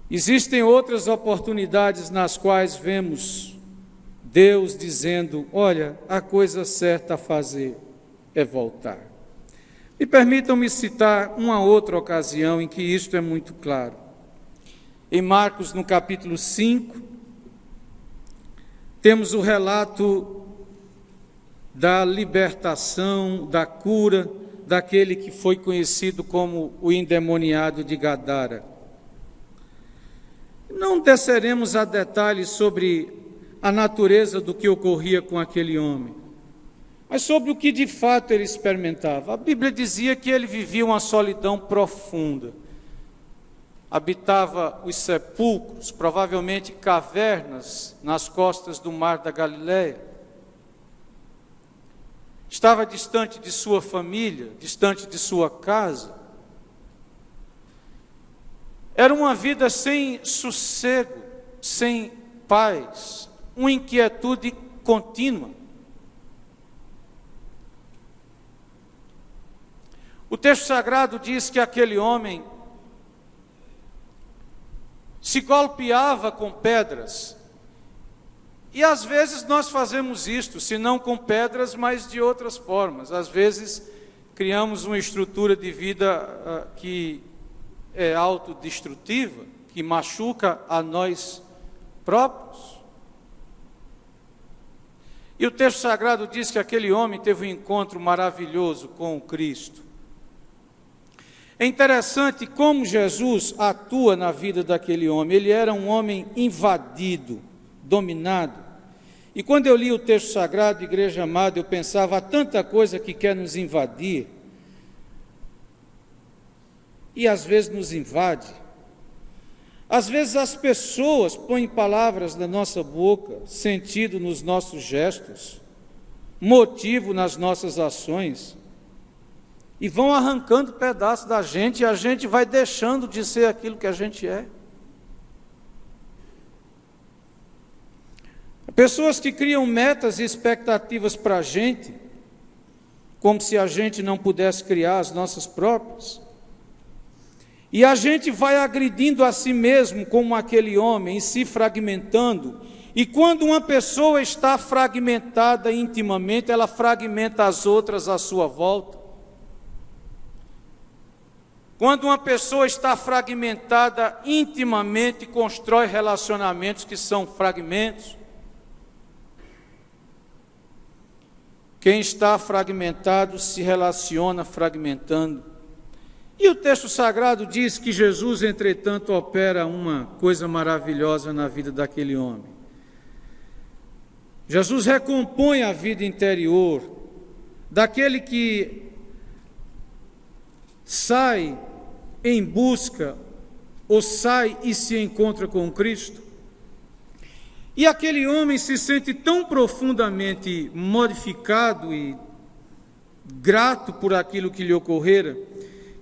existem outras oportunidades nas quais vemos Deus dizendo: olha, a coisa certa a fazer é voltar. E permitam-me citar uma outra ocasião em que isto é muito claro. Em Marcos, no capítulo 5, temos o relato da libertação, da cura daquele que foi conhecido como o endemoniado de Gadara. Não desceremos a detalhes sobre a natureza do que ocorria com aquele homem, mas sobre o que de fato ele experimentava. A Bíblia dizia que ele vivia uma solidão profunda, habitava os sepulcros, provavelmente cavernas nas costas do mar da Galileia. Estava distante de sua família, distante de sua casa. Era uma vida sem sossego, sem paz, uma inquietude contínua. O texto sagrado diz que aquele homem se golpeava com pedras. E às vezes nós fazemos isto, se não com pedras, mas de outras formas. Às vezes criamos uma estrutura de vida que é autodestrutiva, que machuca a nós próprios. E o texto sagrado diz que aquele homem teve um encontro maravilhoso com o Cristo. É interessante como Jesus atua na vida daquele homem. Ele era um homem invadido, dominado. E quando eu li o texto sagrado, igreja amada, eu pensava, há tanta coisa que quer nos invadir, e às vezes nos invade. Às vezes as pessoas põem palavras na nossa boca, sentido nos nossos gestos, motivo nas nossas ações, e vão arrancando pedaços da gente, e a gente vai deixando de ser aquilo que a gente é. Pessoas que criam metas e expectativas para a gente, como se a gente não pudesse criar as nossas próprias. E a gente vai agredindo a si mesmo, como aquele homem, e se fragmentando. E quando uma pessoa está fragmentada intimamente, ela fragmenta as outras à sua volta. Quando uma pessoa está fragmentada intimamente, constrói relacionamentos que são fragmentos. Quem está fragmentado se relaciona fragmentando. E o texto sagrado diz que Jesus, entretanto, opera uma coisa maravilhosa na vida daquele homem. Jesus recompõe a vida interior daquele que sai em busca ou sai e se encontra com Cristo. E aquele homem se sente tão profundamente modificado e grato por aquilo que lhe ocorrera,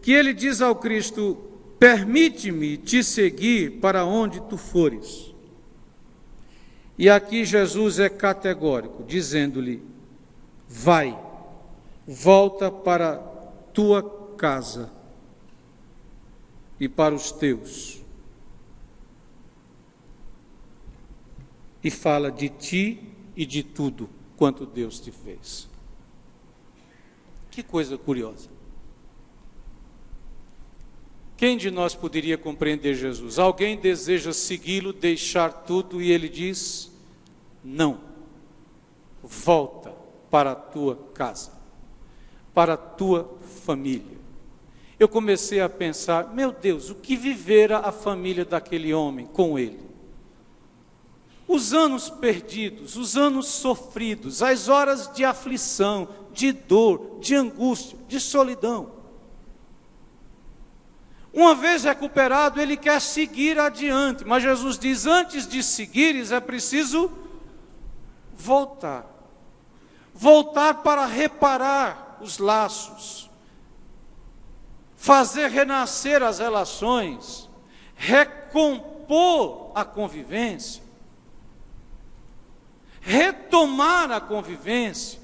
que ele diz ao Cristo: permite-me te seguir para onde tu fores. E aqui Jesus é categórico, dizendo-lhe: vai, volta para tua casa e para os teus. E fala de ti e de tudo quanto Deus te fez. Que coisa curiosa. Quem de nós poderia compreender Jesus? Alguém deseja segui-lo, deixar tudo, e ele diz: não, volta para a tua casa, para a tua família. Eu comecei a pensar, meu Deus, o que vivera a família daquele homem com ele? Os anos perdidos, os anos sofridos, as horas de aflição, de dor, de angústia, de solidão. Uma vez recuperado, ele quer seguir adiante, mas Jesus diz: antes de seguires é preciso voltar. Voltar para reparar os laços, fazer renascer as relações, recompor a convivência, retomar a convivência,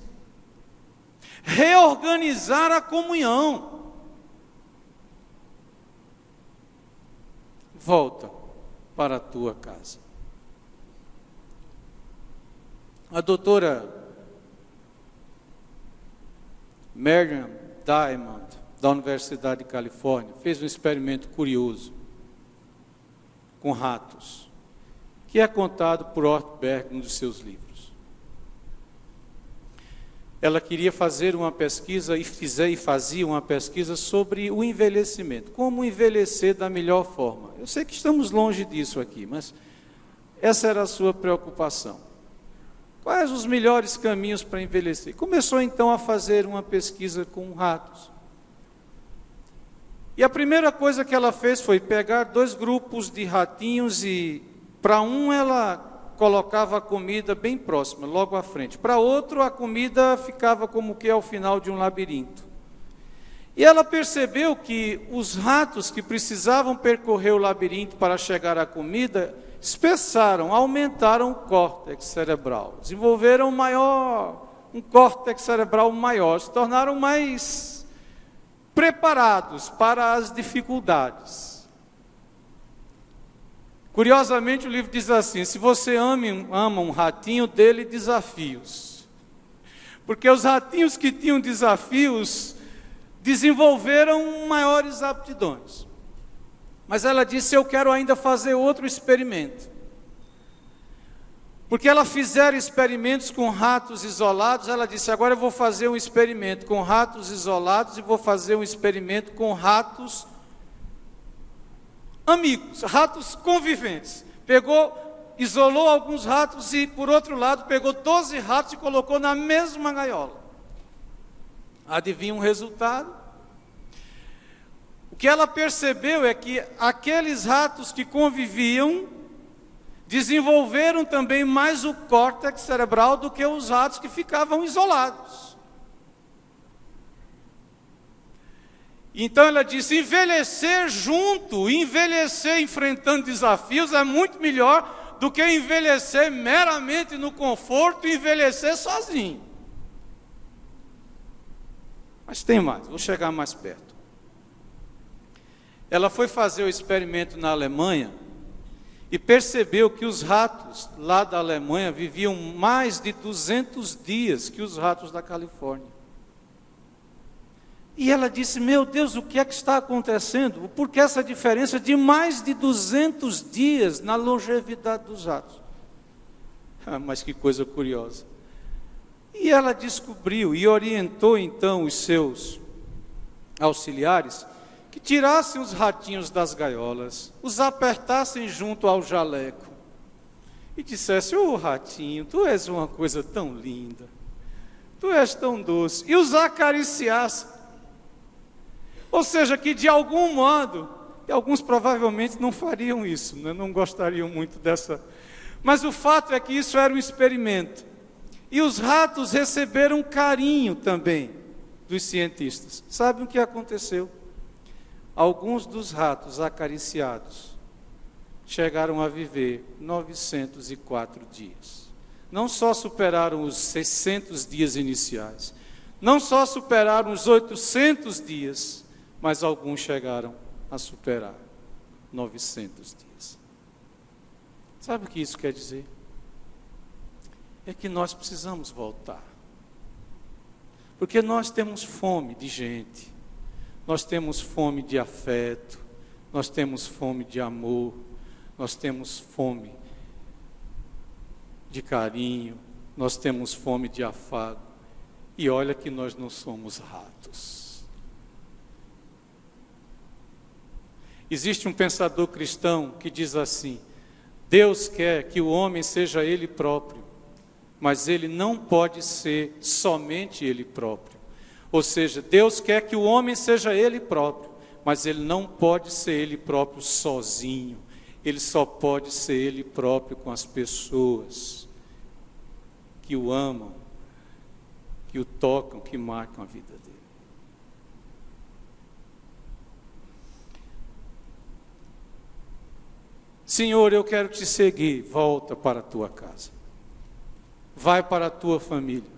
reorganizar a comunhão. Volta para a tua casa. A doutora Marian Diamond, da Universidade de Califórnia, fez um experimento curioso com ratos, que é contado por Ortberg em um dos seus livros. Ela queria fazer uma pesquisa e fazia uma pesquisa sobre o envelhecimento, como envelhecer da melhor forma. Eu sei que estamos longe disso aqui, mas essa era a sua preocupação. Quais os melhores caminhos para envelhecer? Começou então a fazer uma pesquisa com ratos. E a primeira coisa que ela fez foi pegar 2 grupos de ratinhos e para um ela colocava a comida bem próxima, logo à frente. Para outro, a comida ficava como que ao final de um labirinto. E ela percebeu que os ratos que precisavam percorrer o labirinto para chegar à comida, espessaram, aumentaram o córtex cerebral, desenvolveram um córtex cerebral maior, se tornaram mais preparados para as dificuldades. Curiosamente, o livro diz assim: se você ama um ratinho, dê-lhe desafios. Porque os ratinhos que tinham desafios desenvolveram maiores aptidões. Mas ela disse: eu quero ainda fazer outro experimento. Porque ela fizeram experimentos com ratos isolados, ela disse: agora eu vou fazer um experimento com ratos isolados e vou fazer um experimento com ratos amigos, ratos conviventes. Isolou alguns ratos e, por outro lado, pegou 12 ratos e colocou na mesma gaiola. Adivinha o resultado? O que ela percebeu é que aqueles ratos que conviviam desenvolveram também mais o córtex cerebral do que os ratos que ficavam isolados. Então ela disse: envelhecer junto, envelhecer enfrentando desafios é muito melhor do que envelhecer meramente no conforto e envelhecer sozinho. Mas tem mais, vou chegar mais perto. Ela foi fazer o experimento na Alemanha e percebeu que os ratos lá da Alemanha viviam mais de 200 dias que os ratos da Califórnia. E ela disse: meu Deus, o que é que está acontecendo? Por que essa diferença de mais de 200 dias na longevidade dos ratos? Mas que coisa curiosa. E ela descobriu e orientou então os seus auxiliares que tirassem os ratinhos das gaiolas, os apertassem junto ao jaleco e dissessem: ô ratinho, tu és uma coisa tão linda, tu és tão doce, e os acariciassem. Ou seja, que de algum modo, e alguns provavelmente não fariam isso, né? Não gostariam muito dessa, mas o fato é que isso era um experimento, e os ratos receberam carinho também dos cientistas. Sabe o que aconteceu? Alguns dos ratos acariciados chegaram a viver 904 dias. Não só superaram os 600 dias iniciais, não só superaram os 800 dias, mas alguns chegaram a superar 900 dias. Sabe o que isso quer dizer? É que nós precisamos voltar. Porque nós temos fome de gente, nós temos fome de afeto, nós temos fome de amor, nós temos fome de carinho, nós temos fome de afago. E olha que nós não somos ratos. Existe um pensador cristão que diz assim: Deus quer que o homem seja ele próprio, mas ele não pode ser somente ele próprio. Ou seja, Deus quer que o homem seja ele próprio, mas ele não pode ser ele próprio sozinho. Ele só pode ser ele próprio com as pessoas que o amam, que o tocam, que marcam a vida dele. Senhor, eu quero te seguir. Volta para a tua casa, vai para a tua família.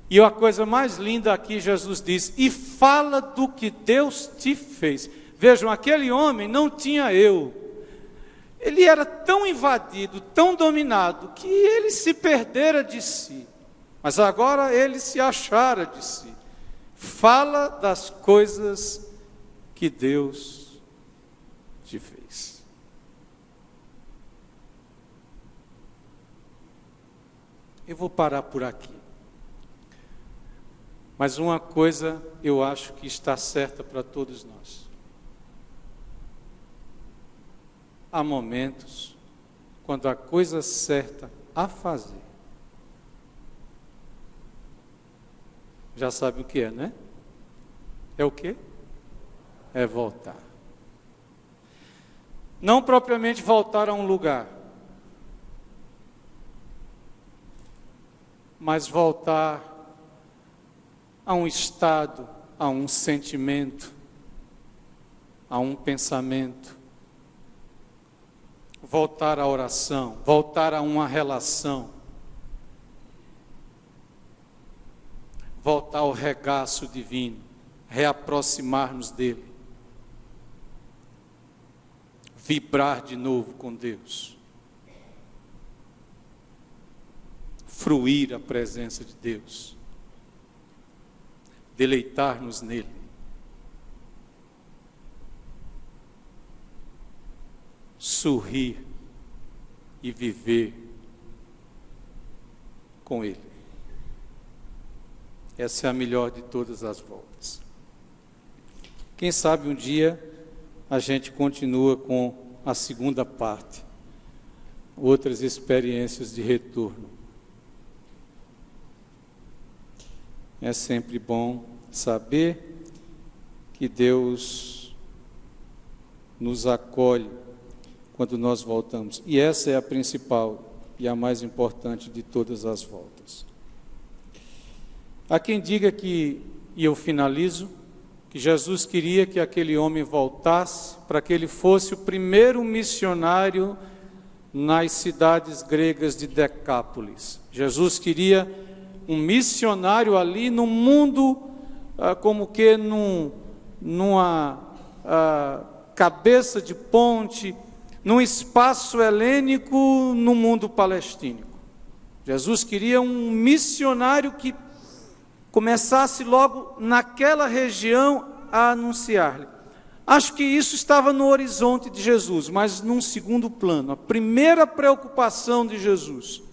E a coisa mais linda aqui, Jesus diz: e fala do que Deus te fez. Vejam, aquele homem não tinha eu. Ele era tão invadido, tão dominado, que ele se perdera de si. Mas agora ele se achara de si. Fala das coisas que Deus te fez. Eu vou parar por aqui. Mas uma coisa eu acho que está certa para todos nós. Há momentos quando a coisa certa a fazer, já sabe o que é, né? É o quê? É voltar. Não propriamente voltar a um lugar, mas voltar a um estado, a um sentimento, a um pensamento. Voltar à oração, voltar a uma relação, voltar ao regaço divino, reaproximar-nos dele, vibrar de novo com Deus, fruir a presença de Deus, deleitar-nos nele. Sorrir e viver com ele. Essa é a melhor de todas as voltas. Quem sabe um dia a gente continua com a segunda parte, outras experiências de retorno. É sempre bom saber que Deus nos acolhe quando nós voltamos. E essa é a principal e a mais importante de todas as voltas. Há quem diga que, e eu finalizo, que Jesus queria que aquele homem voltasse para que ele fosse o primeiro missionário nas cidades gregas de Decápolis. Jesus queria um missionário ali no mundo, como que numa cabeça de ponte, num espaço helênico no mundo palestínico. Jesus queria um missionário que começasse logo naquela região a anunciar-lhe. Acho que isso estava no horizonte de Jesus, mas num segundo plano. A primeira preocupação de Jesus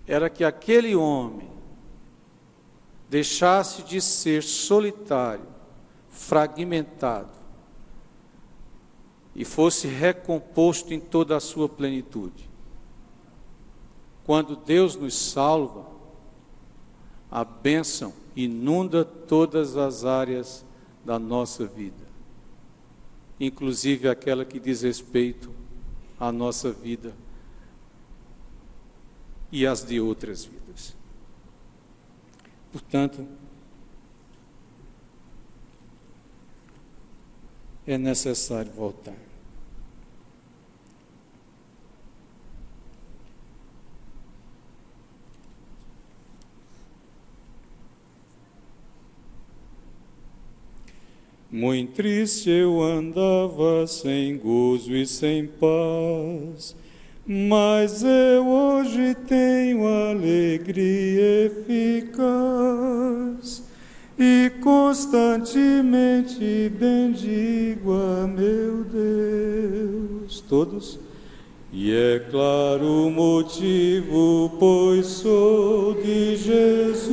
era que aquele homem deixasse de ser solitário, fragmentado, e fosse recomposto em toda a sua plenitude. Quando Deus nos salva, a bênção inunda todas as áreas da nossa vida, inclusive aquela que diz respeito à nossa vida e às de outras vidas. Portanto, é necessário voltar. Muito triste eu andava, sem gozo e sem paz, mas eu hoje tenho alegria eficaz, e constantemente bendigo a meu Deus. Todos? E é claro o motivo, pois sou de Jesus.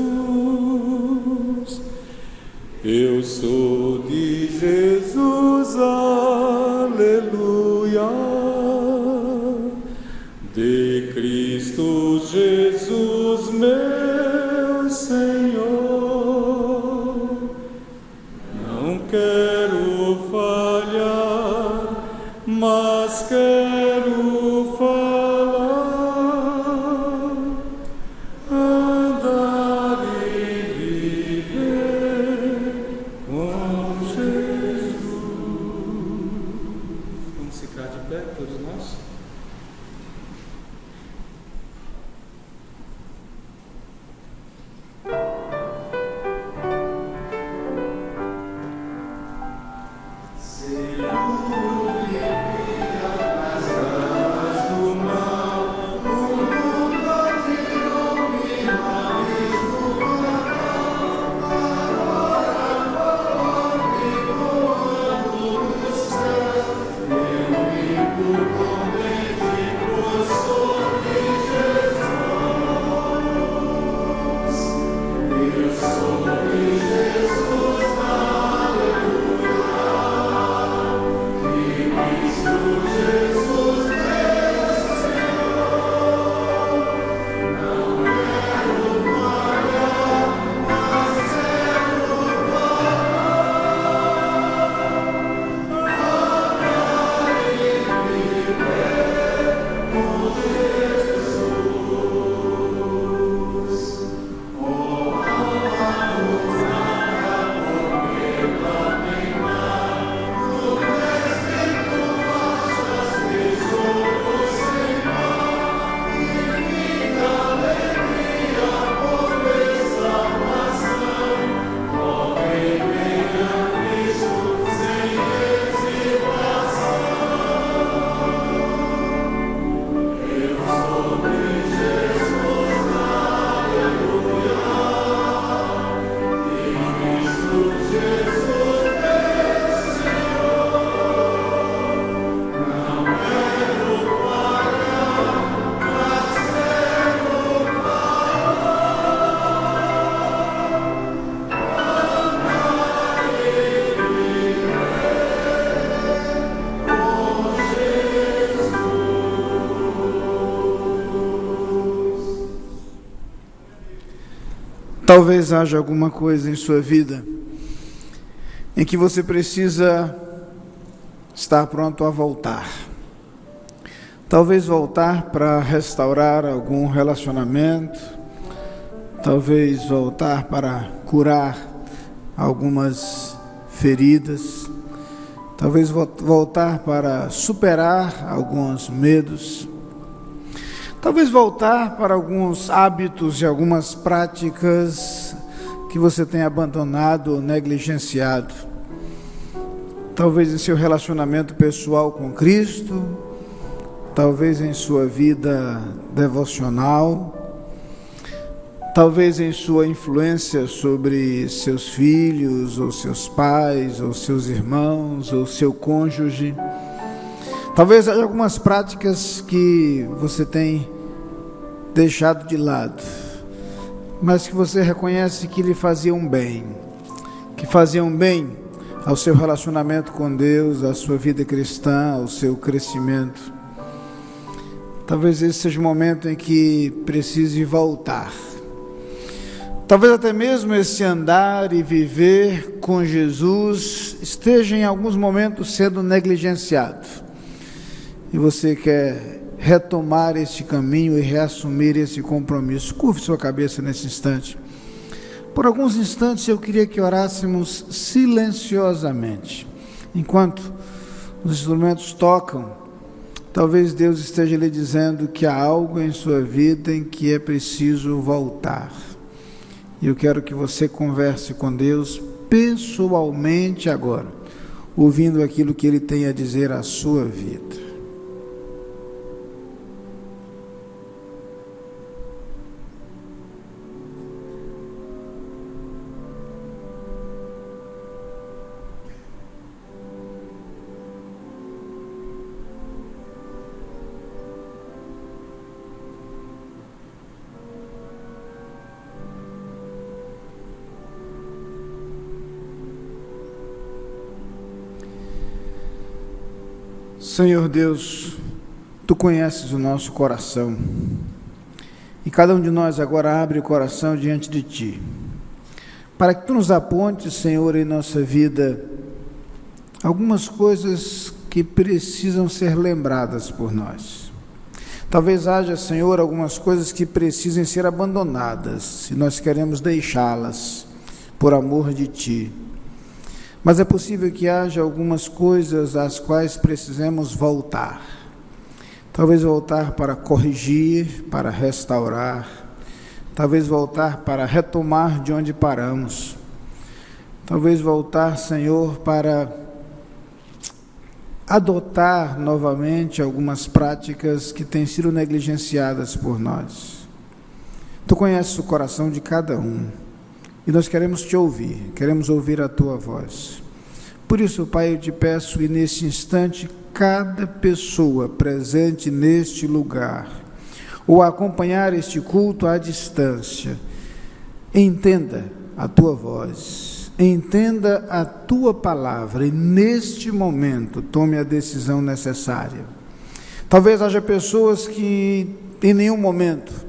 Eu sou de Jesus, aleluia, de Cristo Jesus, meu Senhor. Não quero falhar, mas quero falar, andar e viver com Talvez haja alguma coisa em sua vida em que você precisa estar pronto a voltar. Talvez voltar para restaurar algum relacionamento, talvez voltar para curar algumas feridas, talvez voltar para superar alguns medos, talvez voltar para alguns hábitos e algumas práticas que você tem abandonado ou negligenciado. Talvez em seu relacionamento pessoal com Cristo, talvez em sua vida devocional, talvez em sua influência sobre seus filhos, ou seus pais, ou seus irmãos, ou seu cônjuge. Talvez haja algumas práticas que você tem deixado de lado, mas que você reconhece que lhe faziam bem, ao seu relacionamento com Deus, à sua vida cristã, ao seu crescimento. Talvez esse seja o momento em que precise voltar. Talvez até mesmo esse andar e viver com Jesus esteja em alguns momentos sendo negligenciado. E você quer retomar este caminho e reassumir esse compromisso. Curve sua cabeça nesse instante. Por alguns instantes eu queria que orássemos silenciosamente. Enquanto os instrumentos tocam, talvez Deus esteja lhe dizendo que há algo em sua vida em que é preciso voltar. E eu quero que você converse com Deus pessoalmente agora, ouvindo aquilo que Ele tem a dizer à sua vida. Senhor Deus, Tu conheces o nosso coração, e cada um de nós agora abre o coração diante de Ti, para que Tu nos apontes, Senhor, em nossa vida, algumas coisas que precisam ser lembradas por nós. Talvez haja, Senhor, algumas coisas que precisem ser abandonadas, e nós queremos deixá-las, por amor de Ti. Mas é possível que haja algumas coisas às quais precisemos voltar. Talvez voltar para corrigir, para restaurar. Talvez voltar para retomar de onde paramos. Talvez voltar, Senhor, para adotar novamente algumas práticas que têm sido negligenciadas por nós. Tu conheces o coração de cada um. E nós queremos Te ouvir, queremos ouvir a Tua voz. Por isso, Pai, eu Te peço, e nesse instante, cada pessoa presente neste lugar, ou a acompanhar este culto à distância, entenda a Tua voz, entenda a Tua palavra, e neste momento tome a decisão necessária. Talvez haja pessoas que em nenhum momento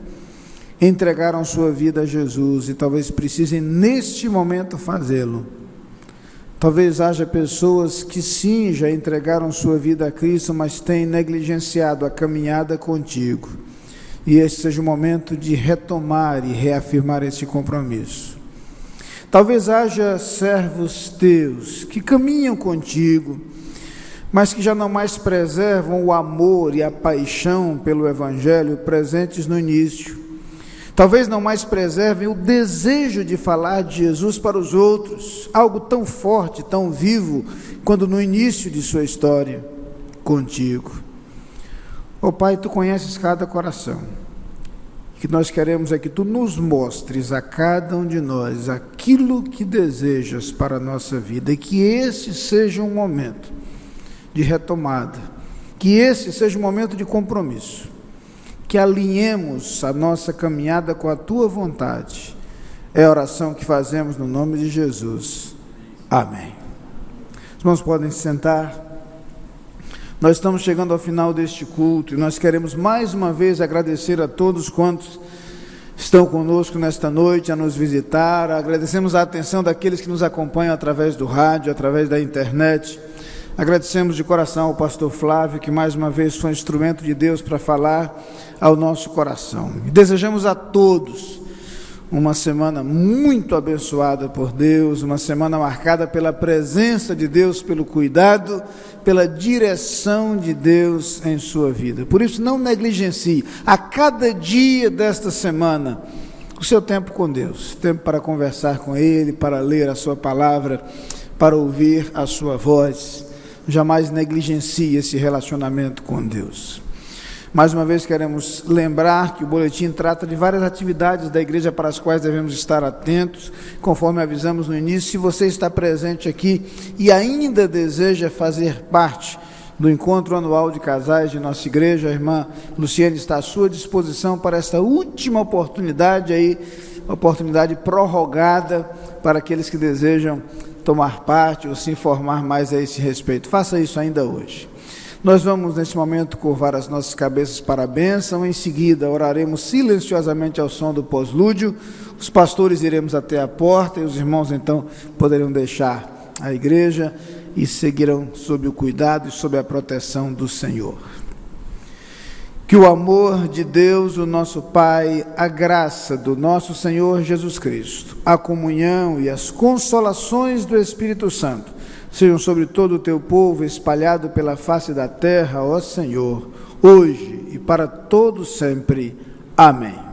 entregaram sua vida a Jesus e talvez precisem neste momento fazê-lo. Talvez haja pessoas que sim, já entregaram sua vida a Cristo, mas têm negligenciado a caminhada contigo. E esse seja o momento de retomar e reafirmar esse compromisso. Talvez haja servos teus que caminham contigo, mas que já não mais preservam o amor e a paixão pelo Evangelho presentes no início. Talvez não mais preservem o desejo de falar de Jesus para os outros, algo tão forte, tão vivo, quando no início de sua história, contigo. Ó Pai, Tu conheces cada coração. O que nós queremos é que Tu nos mostres a cada um de nós aquilo que desejas para a nossa vida, e que esse seja um momento de retomada, que esse seja um momento de compromisso, que alinhemos a nossa caminhada com a Tua vontade. É a oração que fazemos no nome de Jesus. Amém. Os irmãos podem se sentar. Nós estamos chegando ao final deste culto e nós queremos mais uma vez agradecer a todos quantos estão conosco nesta noite a nos visitar. Agradecemos a atenção daqueles que nos acompanham através do rádio, através da internet. Agradecemos de coração ao pastor Flávio, que mais uma vez foi um instrumento de Deus para falar ao nosso coração. E desejamos a todos uma semana muito abençoada por Deus, uma semana marcada pela presença de Deus, pelo cuidado, pela direção de Deus em sua vida. Por isso, não negligencie a cada dia desta semana o seu tempo com Deus, tempo para conversar com Ele, para ler a sua palavra, para ouvir a sua voz. Jamais negligencie esse relacionamento com Deus. Mais uma vez queremos lembrar que o boletim trata de várias atividades da igreja para as quais devemos estar atentos, conforme avisamos no início. Se você está presente aqui e ainda deseja fazer parte do encontro anual de casais de nossa igreja, a irmã Luciane está à sua disposição para esta última oportunidade aí, oportunidade prorrogada para aqueles que desejam tomar parte ou se informar mais a esse respeito. Faça isso ainda hoje. Nós vamos, nesse momento, curvar as nossas cabeças para a bênção. Em seguida, oraremos silenciosamente ao som do pós-lúdio. Os pastores iremos até a porta e os irmãos, então, poderão deixar a igreja e seguirão sob o cuidado e sob a proteção do Senhor. Que o amor de Deus, o nosso Pai, a graça do nosso Senhor Jesus Cristo, a comunhão e as consolações do Espírito Santo sejam sobre todo o teu povo, espalhado pela face da terra, ó Senhor, hoje e para todo sempre. Amém.